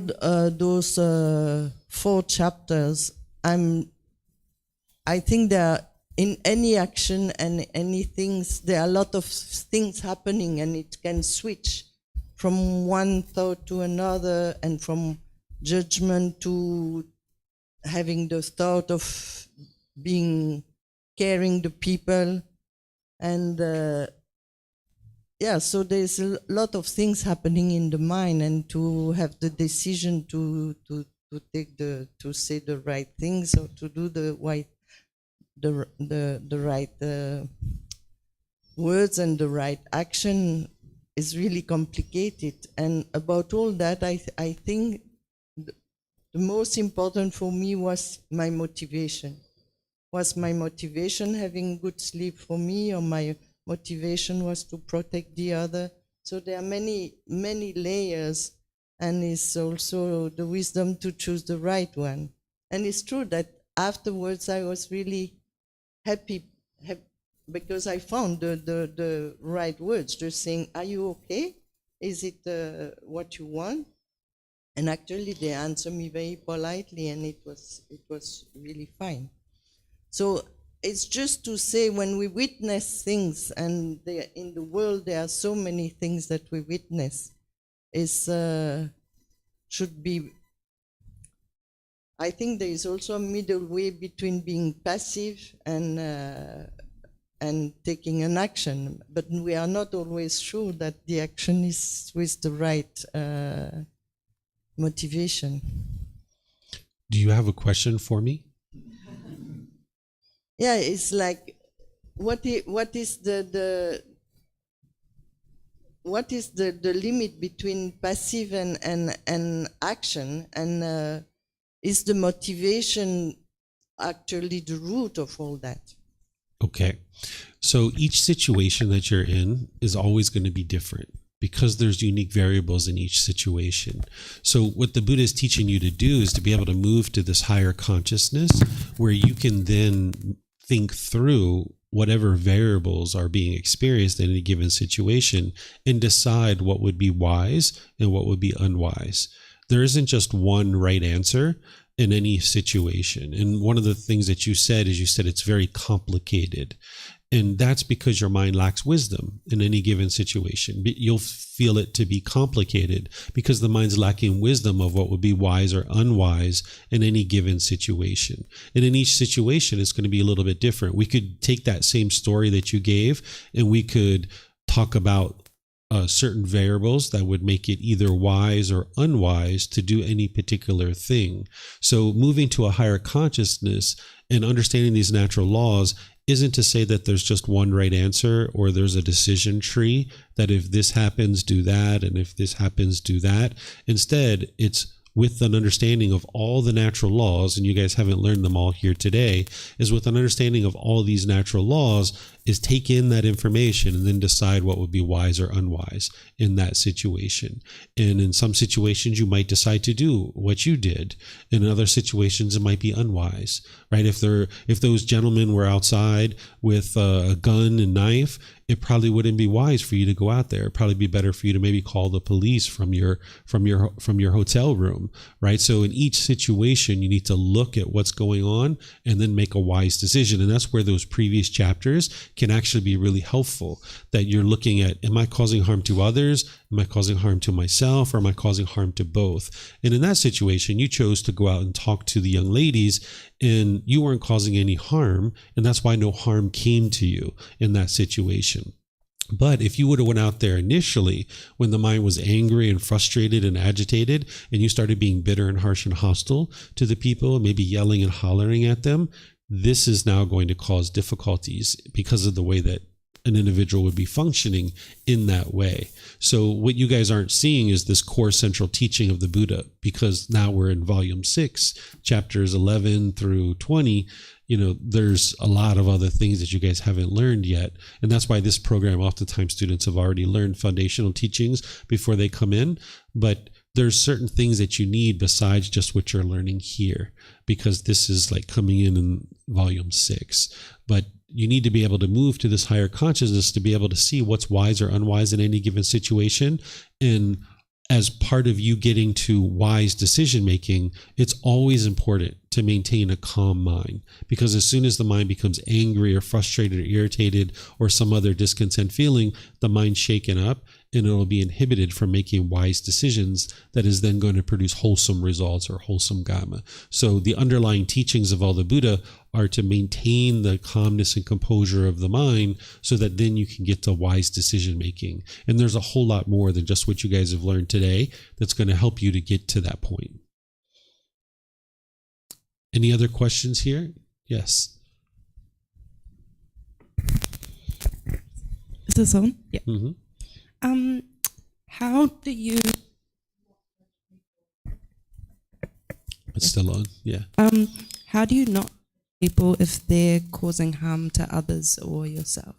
those 4 chapters, I think there, in any action and any things, there are a lot of things happening, and it can switch from one thought to another, and from judgment to having the thought of caring the people. And so there's a lot of things happening in the mind, and to have the decision to say the right things, or to do the right words and the right action is really complicated. And about all that, I think the most important for me was my motivation. Was my motivation having good sleep for me, or my motivation was to protect the other. So there are many, many layers, and it's also the wisdom to choose the right one. And it's true that afterwards I was really happy because I found the right words, just saying, are you okay? Is it what you want? And actually they answered me very politely, and it was really fine. So it's just to say, when we witness things, and in the world there are so many things that we witness, should be, I think there is also a middle way between being passive and taking an action, but we are not always sure that the action is with the right motivation. Do you have a question for me? Yeah, it's like, what is the limit between passive and action, and is the motivation actually the root of all that? Okay. So each situation that you're in is always going to be different, because there's unique variables in each situation. So what the Buddha is teaching you to do is to be able to move to this higher consciousness, where you can then think through whatever variables are being experienced in any given situation and decide what would be wise and what would be unwise. There isn't just one right answer in any situation. And one of the things that you said is, you said it's very complicated. And that's because your mind lacks wisdom in any given situation. You'll feel it to be complicated because the mind's lacking wisdom of what would be wise or unwise in any given situation. And in each situation, it's going to be a little bit different. We could take that same story that you gave, and we could talk about certain variables that would make it either wise or unwise to do any particular thing. So moving to a higher consciousness and understanding these natural laws isn't to say that there's just one right answer, or there's a decision tree that if this happens, do that, and if this happens, do that. Instead, it's with an understanding of all the natural laws, and you guys haven't learned them all here today, is with an understanding of all these natural laws, is take in that information and then decide what would be wise or unwise in that situation. And in some situations, you might decide to do what you did. In other situations, it might be unwise, right? If those gentlemen were outside with a gun and knife, it probably wouldn't be wise for you to go out there. It'd probably be better for you to maybe call the police from your hotel room, right? So in each situation, you need to look at what's going on and then make a wise decision. And that's where those previous chapters can actually be really helpful, that you're looking at, am I causing harm to others? Am I causing harm to myself? Or am I causing harm to both? And in that situation, you chose to go out and talk to the young ladies, and you weren't causing any harm. And that's why no harm came to you in that situation. But if you would have went out there initially when the mind was angry and frustrated and agitated, and you started being bitter and harsh and hostile to the people, maybe yelling and hollering at them, this is now going to cause difficulties because of the way that an individual would be functioning in that way. So what you guys aren't seeing is this core central teaching of the Buddha, because now we're in volume 6, chapters 11 through 20. There's a lot of other things that you guys haven't learned yet. And that's why this program, oftentimes students have already learned foundational teachings before they come in. But there's certain things that you need besides just what you're learning here, because this is like coming in volume 6. But you need to be able to move to this higher consciousness to be able to see what's wise or unwise in any given situation. And as part of you getting to wise decision making, it's always important to maintain a calm mind, because as soon as the mind becomes angry or frustrated or irritated or some other discontent feeling, the mind's shaken up and it'll be inhibited from making wise decisions that is then going to produce wholesome results or wholesome Kamma. So the underlying teachings of all the Buddha are to maintain the calmness and composure of the mind so that then you can get to wise decision making. And there's a whole lot more than just what you guys have learned today that's going to help you to get to that point. Any other questions here? Yes. Is this on? Yeah. Mm-hmm. How do you? It's still on. Yeah. How do you not people if they're causing harm to others or yourself?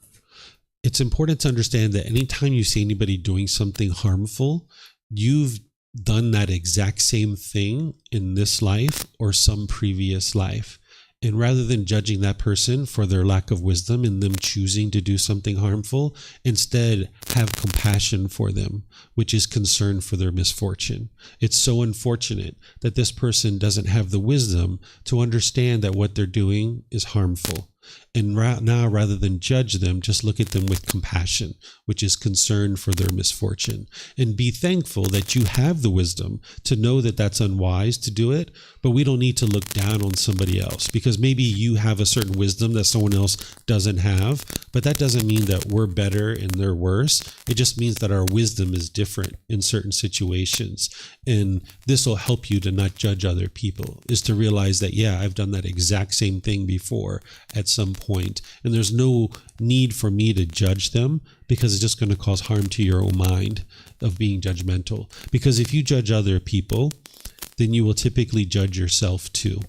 it's important to understand that anytime you see anybody doing something harmful, you've done that exact same thing in this life or some previous life. And rather than judging that person for their lack of wisdom and them choosing to do something harmful, instead have compassion for them, which is concern for their misfortune. It's so unfortunate that this person doesn't have the wisdom to understand that what they're doing is harmful. And now, rather than judge them, just look at them with compassion, which is concern for their misfortune. And be thankful that you have the wisdom to know that that's unwise to do it, but we don't need to look down on somebody else, because maybe you have a certain wisdom that someone else doesn't have, but that doesn't mean that we're better and they're worse. It just means that our wisdom is different in certain situations. And this will help you to not judge other people, is to realize that, yeah, I've done that exact same thing before at some point, and there's no need for me to judge them, because it's just going to cause harm to your own mind of being judgmental. Because if you judge other people, then you will typically judge yourself too.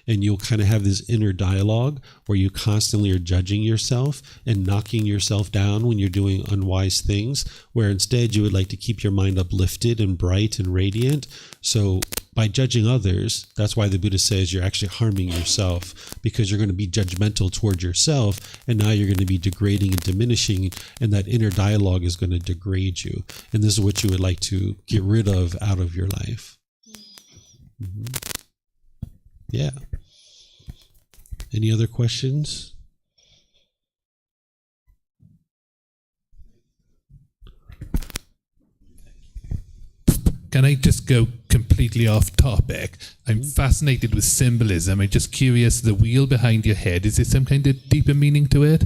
And you'll kind of have this inner dialogue where you constantly are judging yourself and knocking yourself down when you're doing unwise things, where instead you would like to keep your mind uplifted and bright and radiant. So by judging others, that's why the Buddha says you're actually harming yourself, because you're going to be judgmental toward yourself, and now you're going to be degrading and diminishing, and that inner dialogue is going to degrade you. And this is what you would like to get rid of out of your life. Mm-hmm. Yeah. Any other questions? Can I just go completely off topic? I'm fascinated with symbolism. I'm just curious, the wheel behind your head, is there some kind of deeper meaning to it?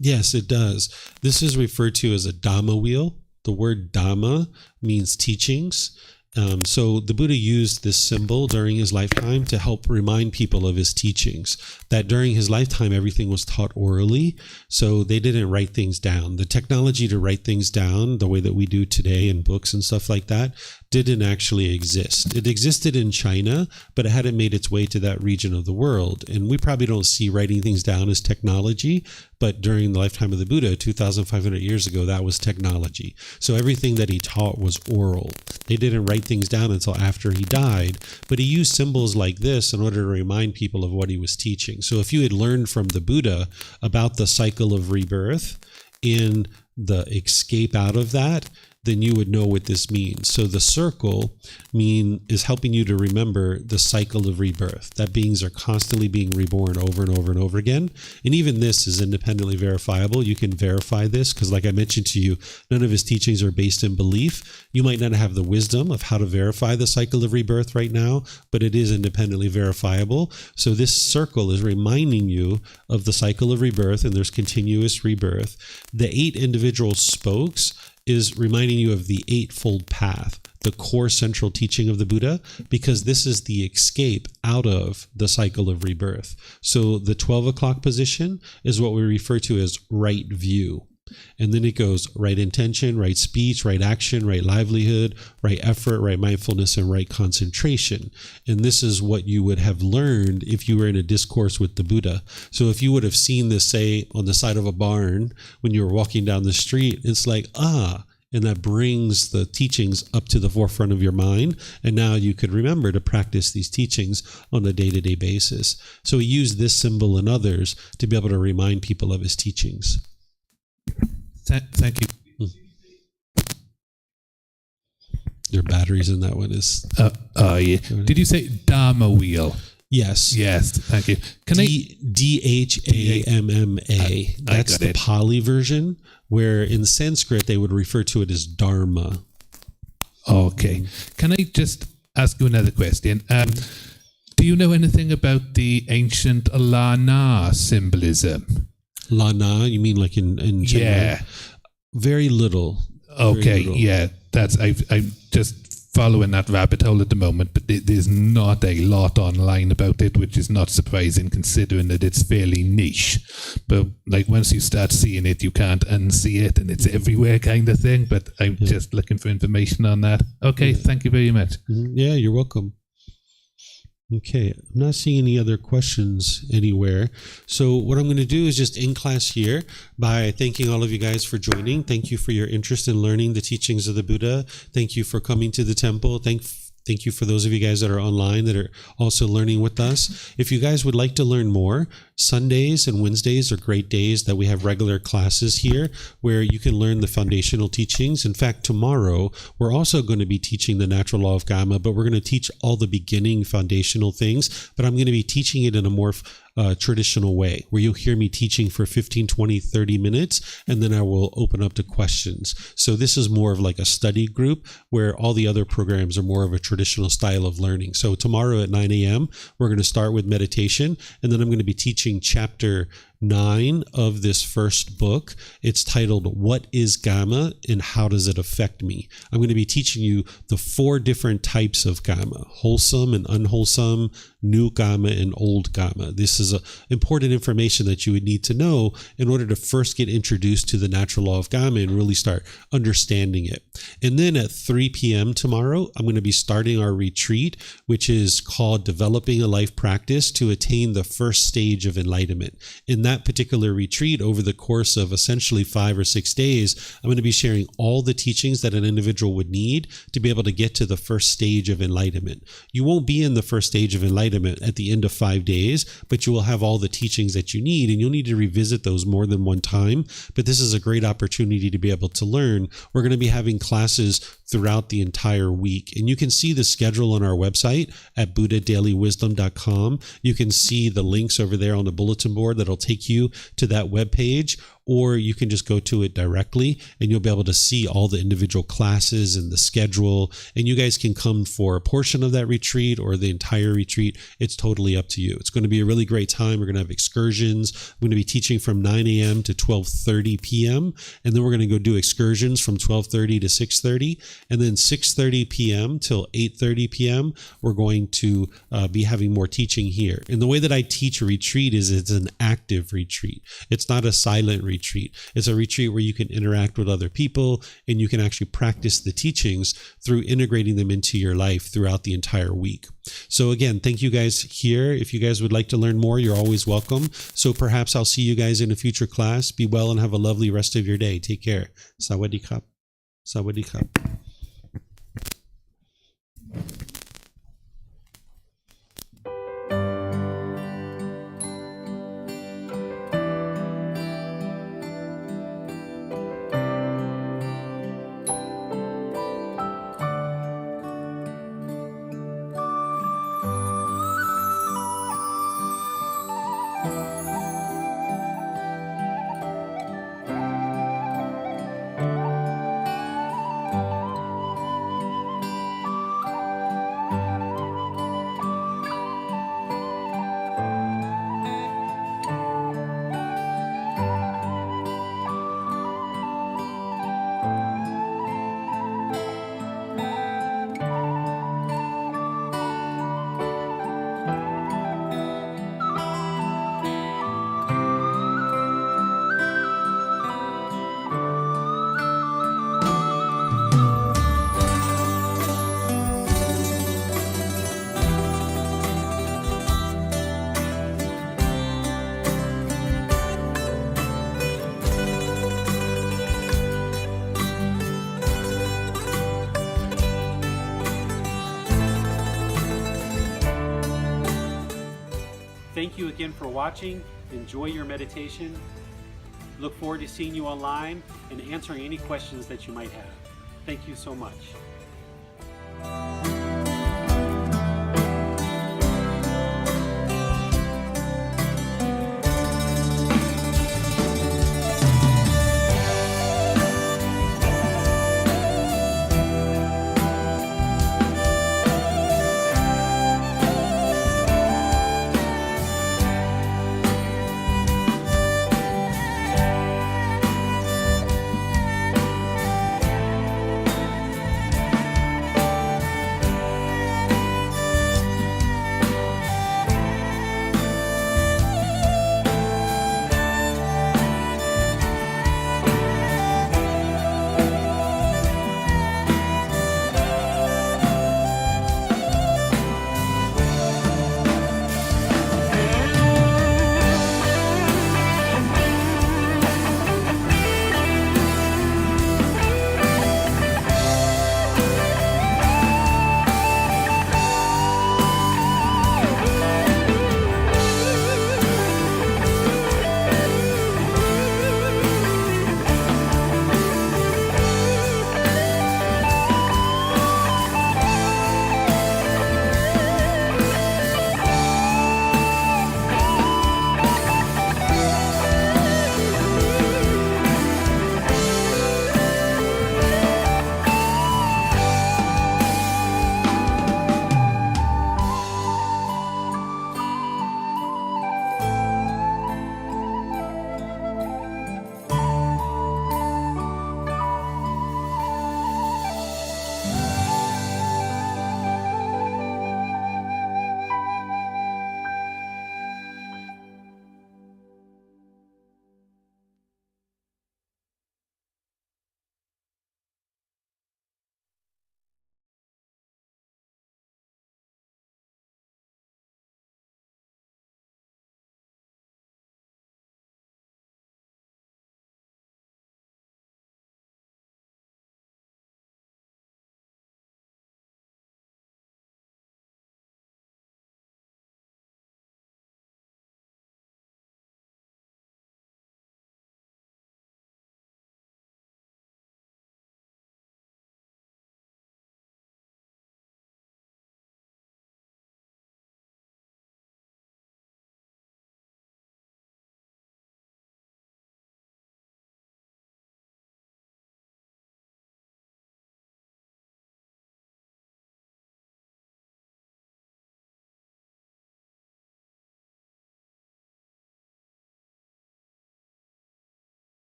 Yes, it does. This is referred to as a Dhamma wheel. The word Dhamma means teachings. So the Buddha used this symbol during his lifetime to help remind people of his teachings, that during his lifetime, everything was taught orally, so they didn't write things down. The technology to write things down the way that we do today in books and stuff like that didn't actually exist. It existed in China, but it hadn't made its way to that region of the world. And we probably don't see writing things down as technology, but during the lifetime of the Buddha, 2,500 years ago, that was technology. So everything that he taught was oral. They didn't write things down until after he died, but he used symbols like this in order to remind people of what he was teaching. So if you had learned from the Buddha about the cycle of rebirth and the escape out of that, then you would know what this means. So the circle is helping you to remember the cycle of rebirth, that beings are constantly being reborn over and over and over again. And even this is independently verifiable. You can verify this because, like I mentioned to you, none of his teachings are based in belief. You might not have the wisdom of how to verify the cycle of rebirth right now, but it is independently verifiable. So this circle is reminding you of the cycle of rebirth, and there's continuous rebirth. The 8 individual spokes is reminding you of the Eightfold Path, the core central teaching of the Buddha, because this is the escape out of the cycle of rebirth. So the 12 o'clock position is what we refer to as right view. And then it goes right intention, right speech, right action, right livelihood, right effort, right mindfulness, and right concentration. And this is what you would have learned if you were in a discourse with the Buddha. So if you would have seen this, say, on the side of a barn when you were walking down the street, it's like, and that brings the teachings up to the forefront of your mind. And now you could remember to practice these teachings on a day-to-day basis. So he used this symbol and others to be able to remind people of his teachings. Thank you. Your batteries in that one is... yeah. Did you say Dharma wheel? Yes. Yes, thank you. Dhamma. That's the Pali version, where in Sanskrit they would refer to it as Dharma. Okay. Can I just ask you another question? Do you know anything about the ancient Lana symbolism? Lana, you mean like in China? Yeah. Very little. Okay, Very little. Yeah. I'm just following that rabbit hole at the moment, but there's not a lot online about it, which is not surprising considering that it's fairly niche. But like once you start seeing it, you can't unsee it, and it's everywhere kind of thing. But I'm just looking for information on that. Okay, Thank you very much. Yeah, you're welcome. Okay, I'm not seeing any other questions anywhere. So what I'm going to do is just end class here by thanking all of you guys for joining. Thank you for your interest in learning the teachings of the Buddha. Thank you for coming to the temple. Thank you for those of you guys that are online that are also learning with us. If you guys would like to learn more, Sundays and Wednesdays are great days that we have regular classes here where you can learn the foundational teachings. In fact, tomorrow we're also going to be teaching the natural law of Kamma, but we're going to teach all the beginning foundational things, but I'm going to be teaching it in a more traditional way where you'll hear me teaching for 15, 20, 30 minutes, and then I will open up to questions. So this is more of like a study group where all the other programs are more of a traditional style of learning. So tomorrow at 9 a.m., we're going to start with meditation, and then I'm going to be teaching chapter 9 of this first book. It's titled, What is Kamma and How Does It Affect Me? I'm going to be teaching you the 4 different types of Kamma: wholesome and unwholesome, new Kamma and old Kamma. This is important information that you would need to know in order to first get introduced to the natural law of Kamma and really start understanding it. And then at 3 p.m. tomorrow, I'm going to be starting our retreat, which is called Developing a Life Practice to Attain the First Stage of Enlightenment. In that particular retreat, over the course of essentially 5 or 6 days, I'm going to be sharing all the teachings that an individual would need to be able to get to the first stage of enlightenment. You won't be in the first stage of enlightenment at the end of 5 days, but you will have all the teachings that you need, and you'll need to revisit those more than one time. But this is a great opportunity to be able to learn. We're going to be having classes throughout the entire week, and you can see the schedule on our website at buddhadailywisdom.com. You can see the links over there on the bulletin board that'll take you to that web page, or you can just go to it directly and you'll be able to see all the individual classes and the schedule, and you guys can come for a portion of that retreat or the entire retreat. It's totally up to you. It's going to be a really great time. We're going to have excursions. I'm going to be teaching from 9 a.m. to 12:30 p.m. and then we're going to go do excursions from 12:30 to 6:30, and then 6:30 p.m. till 8:30 p.m. we're going to be having more teaching here. And the way that I teach a retreat is it's an active retreat. It's not a silent retreat. It's a retreat where you can interact with other people and you can actually practice the teachings through integrating them into your life throughout the entire week. So again, thank you guys here. If you guys would like to learn more, you're always welcome. So perhaps I'll see you guys in a future class. Be well and have a lovely rest of your day. Take care. Sawadee krap. Sawadee krap. Thank you again for watching. Enjoy your meditation. Look forward to seeing you online and answering any questions that you might have. Thank you so much.